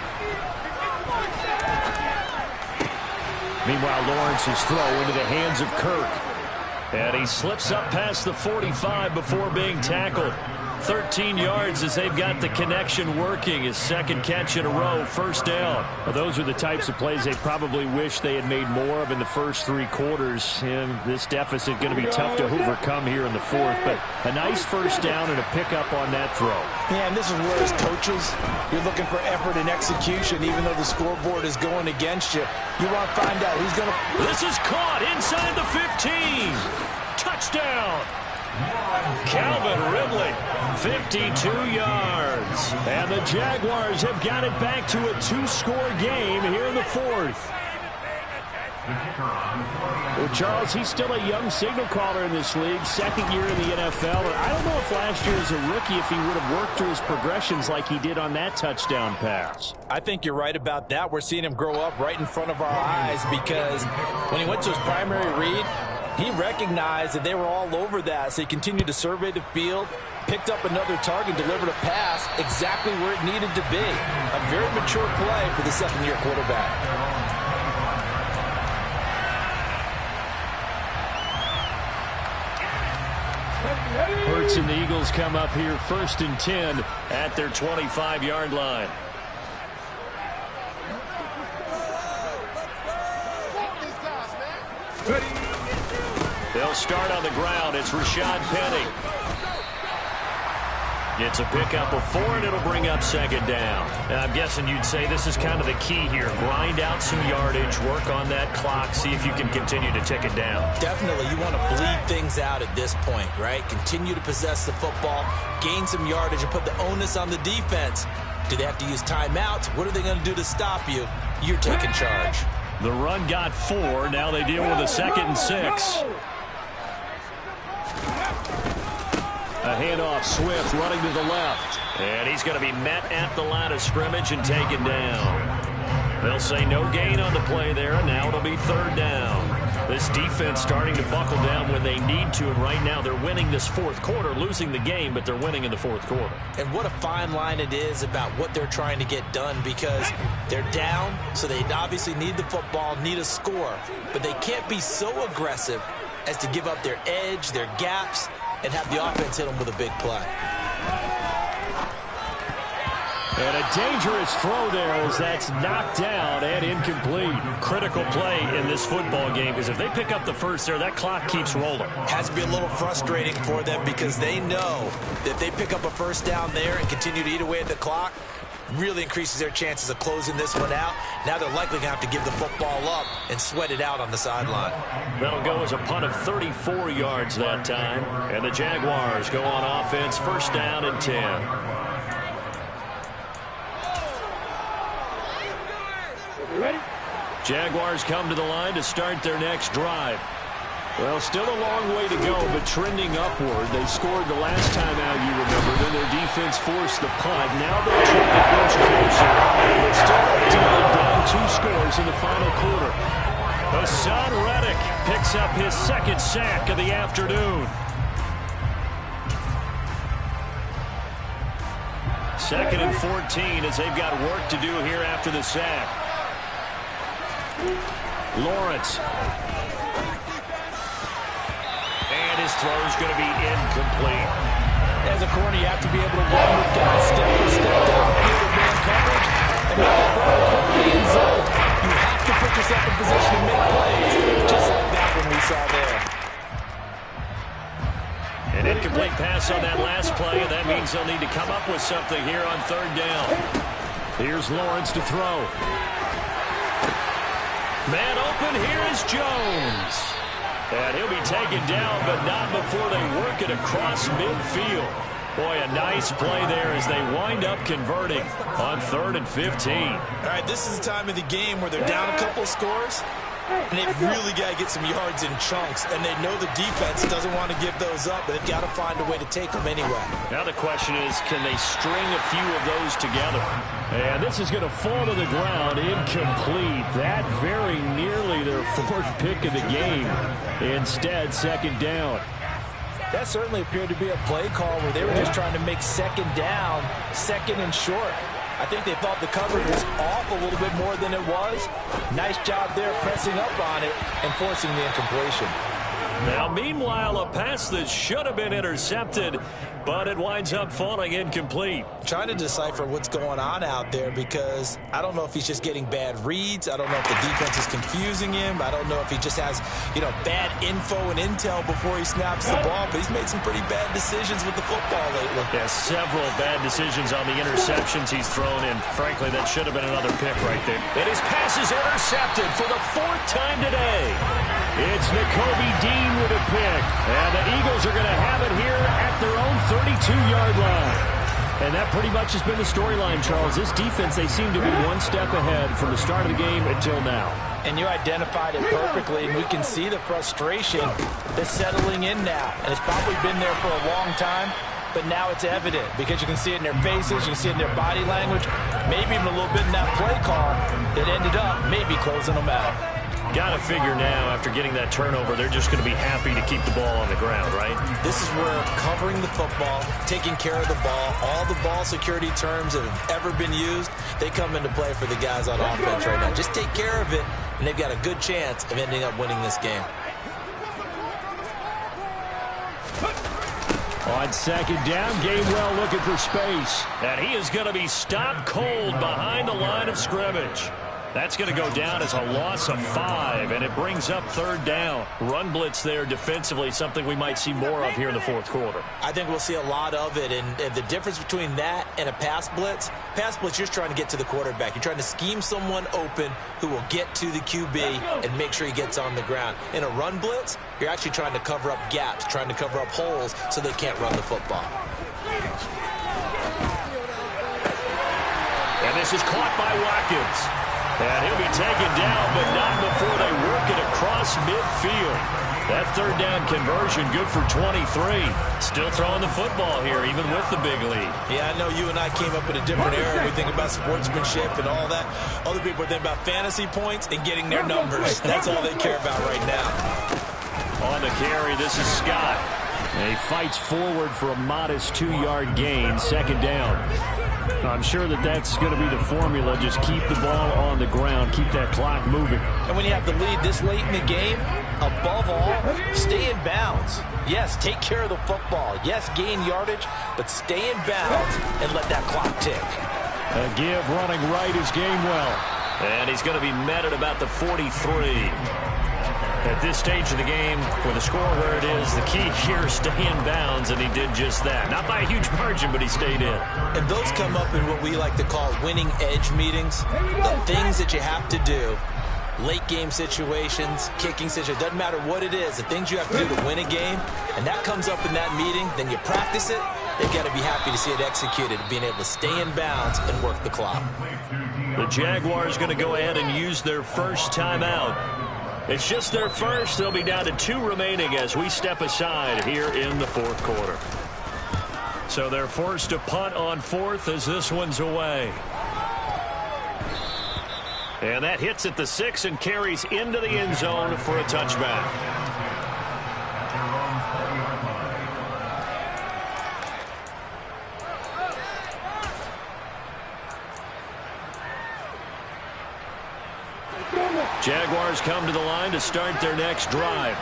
Meanwhile, Lawrence's throw into the hands of Kirk. And he slips up past the 45 before being tackled. 13 yards as they've got the connection working. His 2nd catch in a row, first down. Well, those are the types of plays they probably wish they had made more of in the first 3 quarters. And this deficit going to be tough to overcome here in the 4th. But a nice first down and a pickup on that throw. Yeah, and this is where as coaches, you're looking for effort and execution, even though the scoreboard is going against you. You want to find out who's going to... This is caught inside the 15. Touchdown. Calvin Ridley, 52 yards. And the Jaguars have got it back to a 2-score game here in the 4th. Well, Charles, he's still a young signal caller in this league, 2nd year in the NFL. And I don't know if last year as a rookie if he would have worked through his progressions like he did on that touchdown pass. I think you're right about that. We're seeing him grow up right in front of our eyes because when he went to his primary read, he recognized that they were all over that, so he continued to survey the field, picked up another target, delivered a pass exactly where it needed to be. A very mature play for the 2nd-year quarterback. Hurts and the Eagles come up here 1st and 10 at their 25-yard line. They'll start on the ground. It's Rashad Penny. It's a pickup of 4, and it'll bring up second down. And I'm guessing you'd say this is kind of the key here. Grind out some yardage, work on that clock, see if you can continue to tick it down. Definitely. You want to bleed things out at this point, right? Continue to possess the football, gain some yardage, and put the onus on the defense. Do they have to use timeouts? What are they going to do to stop you? You're taking charge. The run got 4. Now they deal with a 2nd and 6. A handoff, Swift running to the left. And he's going to be met at the line of scrimmage and taken down. They'll say no gain on the play there, and now it'll be 3rd down. This defense starting to buckle down when they need to, and right now they're winning this 4th quarter, losing the game, but they're winning in the 4th quarter. And what a fine line it is about what they're trying to get done, because they're down, so they obviously need the football, need a score, but they can't be so aggressive as to give up their edge, their gaps, and have the offense hit them with a big play. And a dangerous throw there as that's knocked down and incomplete. Critical play in this football game, because if they pick up the first there, that clock keeps rolling. Has to be a little frustrating for them because they know that if they pick up a first down there and continue to eat away at the clock, really increases their chances of closing this one out. Now they're likely going to have to give the football up and sweat it out on the sideline. That'll go as a punt of 34 yards that time. And the Jaguars go on offense, 1st down and 10. Ready? Jaguars come to the line to start their next drive. Well, still a long way to go, but trending upward. They scored the last time out, you remember. Then their defense forced the punt. Now they're trying to inch closer. But still ultimately down 2 scores in the final quarter. Hassan Reddick picks up his 2nd sack of the afternoon. 2nd and 14 as they've got work to do here after the sack. Lawrence. And his throw is going to be incomplete. As a corner, you have to be able to run with guys step to step downfield with man coverage and make a throw quickly in zone. You have to put yourself in position to make plays, just like that one we saw there. An incomplete pass on that last play, and that means they'll need to come up with something here on 3rd down. Here's Lawrence to throw. Man open, here is Jones. And he'll be taken down, but not before they work it across midfield. Boy, a nice play there as they wind up converting on 3rd and 15. All right, this is the time of the game where they're down a couple of scores, and they've really got to get some yards in chunks, and they know the defense doesn't want to give those up, but they've got to find a way to take them anyway. Now the question is, can they string a few of those together? And this is going to fall to the ground, incomplete. That very nearly their 4th pick of the game. Instead, 2nd down. That certainly appeared to be a play call where they were just trying to make 2nd down, 2nd and short. I think they thought the coverage was off a little bit more than it was. Nice job there pressing up on it and forcing the incompletion. Now, meanwhile, a pass that should have been intercepted, but it winds up falling incomplete. Trying to decipher what's going on out there because I don't know if he's just getting bad reads. I don't know if the defense is confusing him. I don't know if he just has, bad info and intel before he snaps the ball, but he's made some pretty bad decisions with the football lately. Yeah, several bad decisions on the interceptions he's thrown, and frankly, that should have been another pick right there. And his pass is intercepted for the 4th time today. It's Nakobe Dean with a pick. And the Eagles are going to have it here at their own 32-yard line. And that pretty much has been the storyline, Charles. This defense, they seem to be one step ahead from the start of the game until now. And you identified it perfectly, and we can see the frustration that's settling in now. And it's probably been there for a long time, but now it's evident because you can see it in their faces, you can see it in their body language, maybe even a little bit in that play call that ended up maybe closing them out. Got to figure now, after getting that turnover, they're just going to be happy to keep the ball on the ground, right? This is where covering the football, taking care of the ball, all the ball security terms that have ever been used, they come into play for the guys on offense right now. Just take care of it, and they've got a good chance of ending up winning this game. On 2nd down, Gainwell looking for space. And he is going to be stopped cold behind the line of scrimmage. That's going to go down as a loss of 5, and it brings up third down. Run blitz there defensively, something we might see more of here in the fourth quarter. I think we'll see a lot of it, and the difference between that and a pass blitz, you're just trying to get to the quarterback. You're trying to scheme someone open who will get to the QB and make sure he gets on the ground. In a run blitz, you're actually trying to cover up gaps, trying to cover up holes so they can't run the football. And this is caught by Watkins. And he'll be taken down, but not before they work it across midfield. That third down conversion good for 23. Still throwing the football here, even with the big lead. Yeah, I know you and I came up in a different era. We think about sportsmanship and all that. Other people are thinking about fantasy points and getting their numbers. That's all they care about right now. On the carry, this is Scott. And he fights forward for a modest 2-yard gain, second down. I'm sure that's going to be the formula. Just keep the ball on the ground. Keep that clock moving. And when you have the lead this late in the game, above all, stay in bounds. Yes, take care of the football. Yes, gain yardage, but stay in bounds and let that clock tick. A give running right is Gainwell. And he's going to be met at about the 43. At this stage of the game, with the score where it is, the key here is stay in bounds, and he did just that. Not by a huge margin, but he stayed in. And those come up in what we like to call winning edge meetings. The things that you have to do, late game situations, kicking situations, doesn't matter what it is, the things you have to do to win a game, and that comes up in that meeting, then you practice it, they've got to be happy to see it executed, being able to stay in bounds and work the clock. The Jaguars going to go ahead and use their first timeout. It's just their first. They'll be down to 2 remaining as we step aside here in the fourth quarter. So they're forced to punt on fourth as this one's away. And that hits at the 6 and carries into the end zone for a touchback. Jaguars come to the line to start their next drive.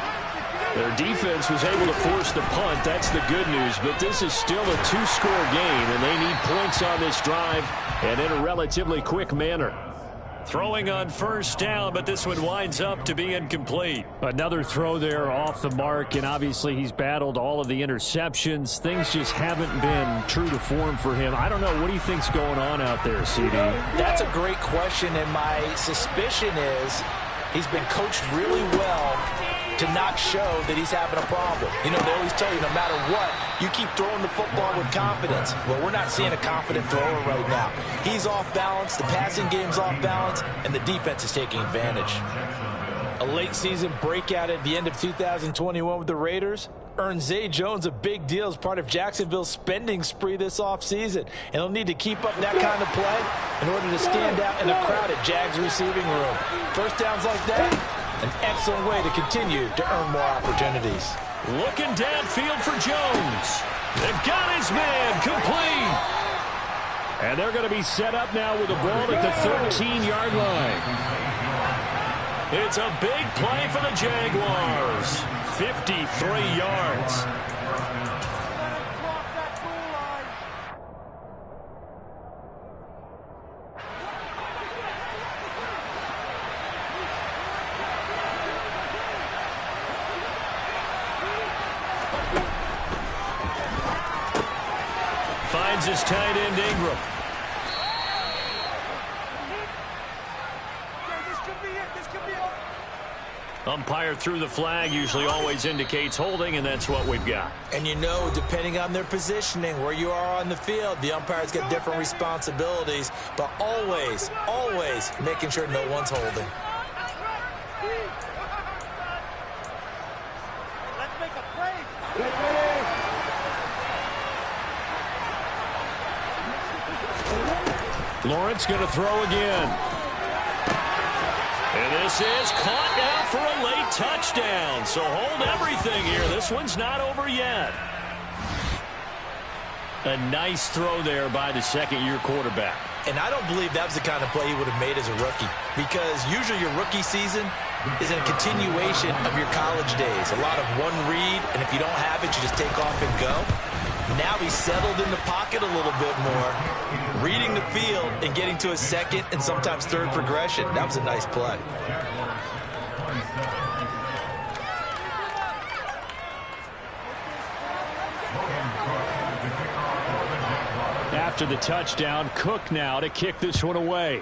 Their defense was able to force the punt. That's the good news. But this is still a 2-score game, and they need points on this drive and in a relatively quick manner. Throwing on first down, but this one winds up to be incomplete. Another throw there off the mark, and obviously he's battled all of the interceptions. Things just haven't been true to form for him. I don't know. What do you think's going on out there, CD? That's a great question, and my suspicion is he's been coached really well to not show that he's having a problem. You know, they always tell you no matter what, you keep throwing the football with confidence. Well, we're not seeing a confident thrower right now. He's off balance, the passing game's off balance, and the defense is taking advantage. A late season breakout at the end of 2021 with the Raiders earned Zay Jones a big deal as part of Jacksonville's spending spree this offseason. And he'll need to keep up that kind of play in order to stand out in a crowded Jags receiving room. First downs like that, an excellent way to continue to earn more opportunities. Looking downfield for Jones. They've got his man complete. And they're going to be set up now with the ball at the 13-yard line. It's a big play for the Jaguars. 53 yards. Finds his tight end Ingram. Umpire threw the flag, usually always indicates holding, and that's what we've got. And you know, depending on their positioning, where you are on the field, the umpire's got different responsibilities, but always, always making sure no one's holding. Let's make a play. Lawrence going to throw again. And this is caught now for a late touchdown. So hold everything here. This one's not over yet. A nice throw there by the second-year quarterback. And I don't believe that was the kind of play he would have made as a rookie, because usually your rookie season is a continuation of your college days. A lot of one read, and if you don't have it, you just take off and go. Now he's settled in the pocket a little bit more, reading the field and getting to a second and sometimes third progression. That was a nice play. After the touchdown, Cook now to kick this one away.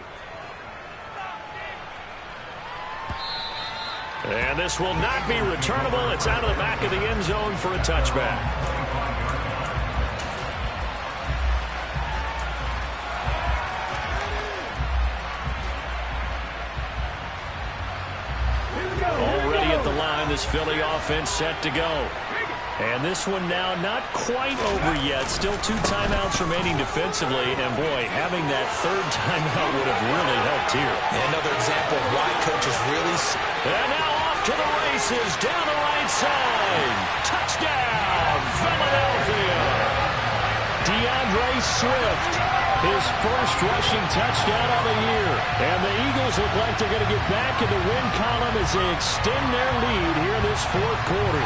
And this will not be returnable. It's out of the back of the end zone for a touchback. Already at the line, this Philly offense set to go. And this one now not quite over yet. Still 2 timeouts remaining defensively. And, boy, having that third timeout would have really helped here. And another example of why coaches really... And now off to the races down the right side. Touchdown, Philadelphia. DeAndre Swift, his first rushing touchdown of the year. And the Eagles look like they're going to get back in the win column as they extend their lead here in this fourth quarter.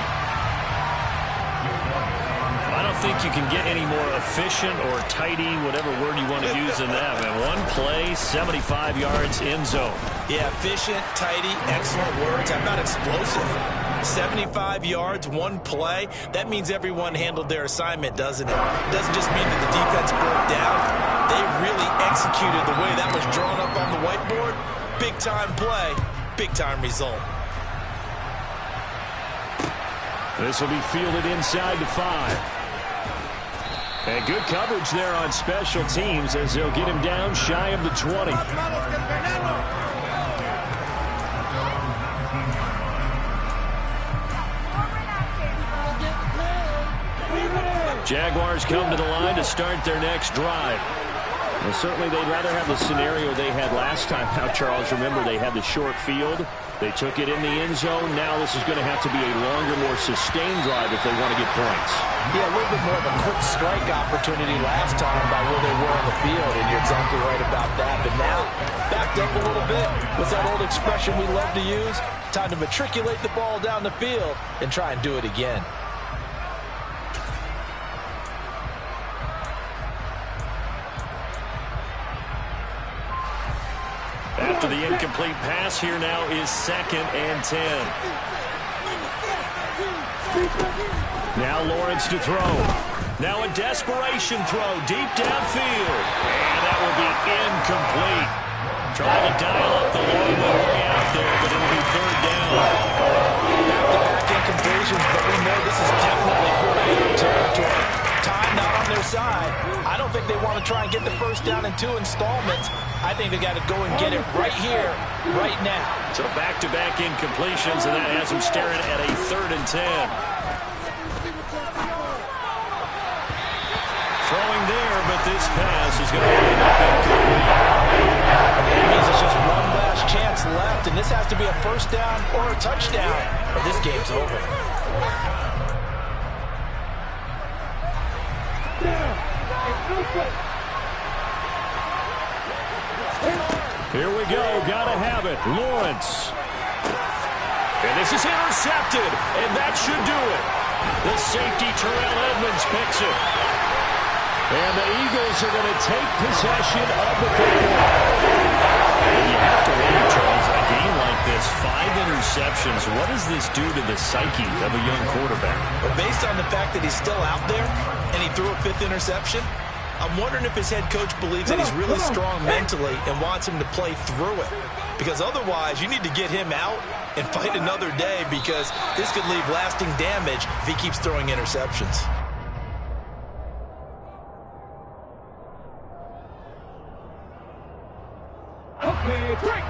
I don't think you can get any more efficient or tidy, whatever word you want to use in that. And one play, 75 yards, end zone. Yeah, efficient, tidy, excellent words. How about explosive? 75 yards, one play. That means everyone handled their assignment, doesn't it? It doesn't just mean that the defense broke down. They really executed the way that was drawn up on the whiteboard. Big-time play, big-time result. This will be fielded inside the 5. And good coverage there on special teams as they'll get him down shy of the 20. Jaguars come to the line to start their next drive. Well, certainly they'd rather have the scenario they had last time. Now, Charles, remember they had the short field. They took it in the end zone. Now this is going to have to be a longer, more sustained drive if they want to get points. Yeah, a little bit more of a quick strike opportunity last time by where they were on the field, and you're exactly right about that. But now, backed up a little bit. What's that old expression we love to use? Time to matriculate the ball down the field and try and do it again. After the incomplete pass, here now is 2nd and 10. Now Lawrence to throw. Now a desperation throw deep downfield. And that will be incomplete. Trying to dial up the long way out there, but it'll be 3rd down. Back-to-back incompletions, but we know this is definitely 4-8 territory. Time not on their side. I don't think they want to try and get the first down in 2 installments. I think they got to go and get it right here, right now. So back-to-back incompletions, and that has them staring at a 3rd and 10. Throwing there, but this pass is going to end up incomplete. That means it's just one last chance left, and this has to be a first down or a touchdown, or this game's over. Here we go. Gotta have it. Lawrence. And this is intercepted, and that should do it. The safety, Terrell Edmonds, picks it. And the Eagles are going to take possession of the football. And you have to wonder, Charles, a game like this, 5 interceptions, what does this do to the psyche of a young quarterback? But based on the fact that he's still out there and he threw a 5th interception, I'm wondering if his head coach believes that he's really strong mentally and wants him to play through it. Because otherwise, you need to get him out and fight another day, because this could leave lasting damage if he keeps throwing interceptions. Okay, break.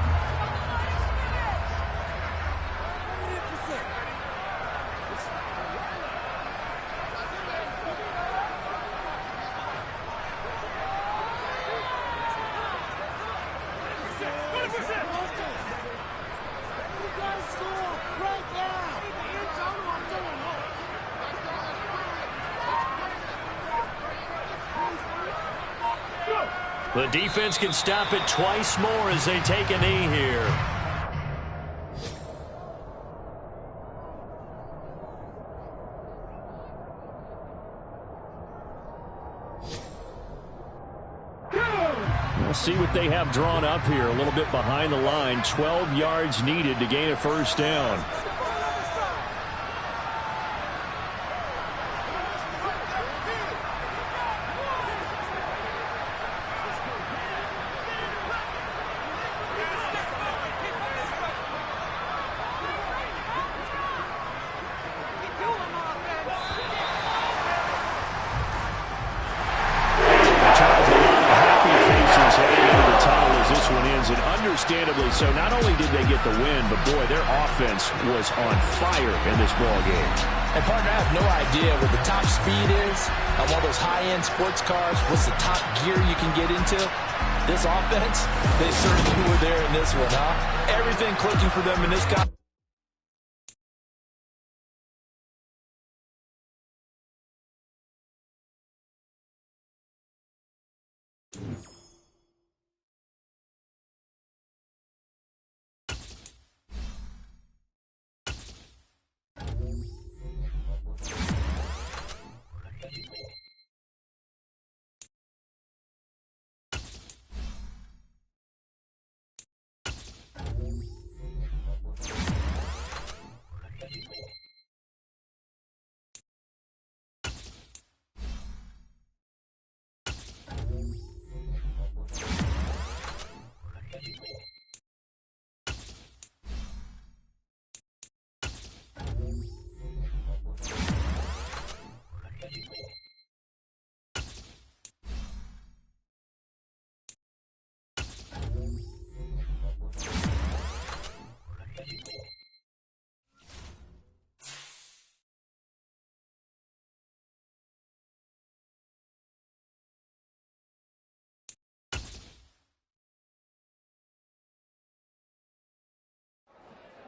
The defense can stop it twice more as they take a knee here. see what they have drawn up here. A little bit behind the line. 12 yards needed to gain a first down. And understandably so. Not only did they get the win, but boy, their offense was on fire in this ball game. And partner, I have no idea what the top speed is on one of those high-end sports cars. What's the top gear you can get into? This offense, they certainly were there in this one, huh? Everything clicking for them in this guy.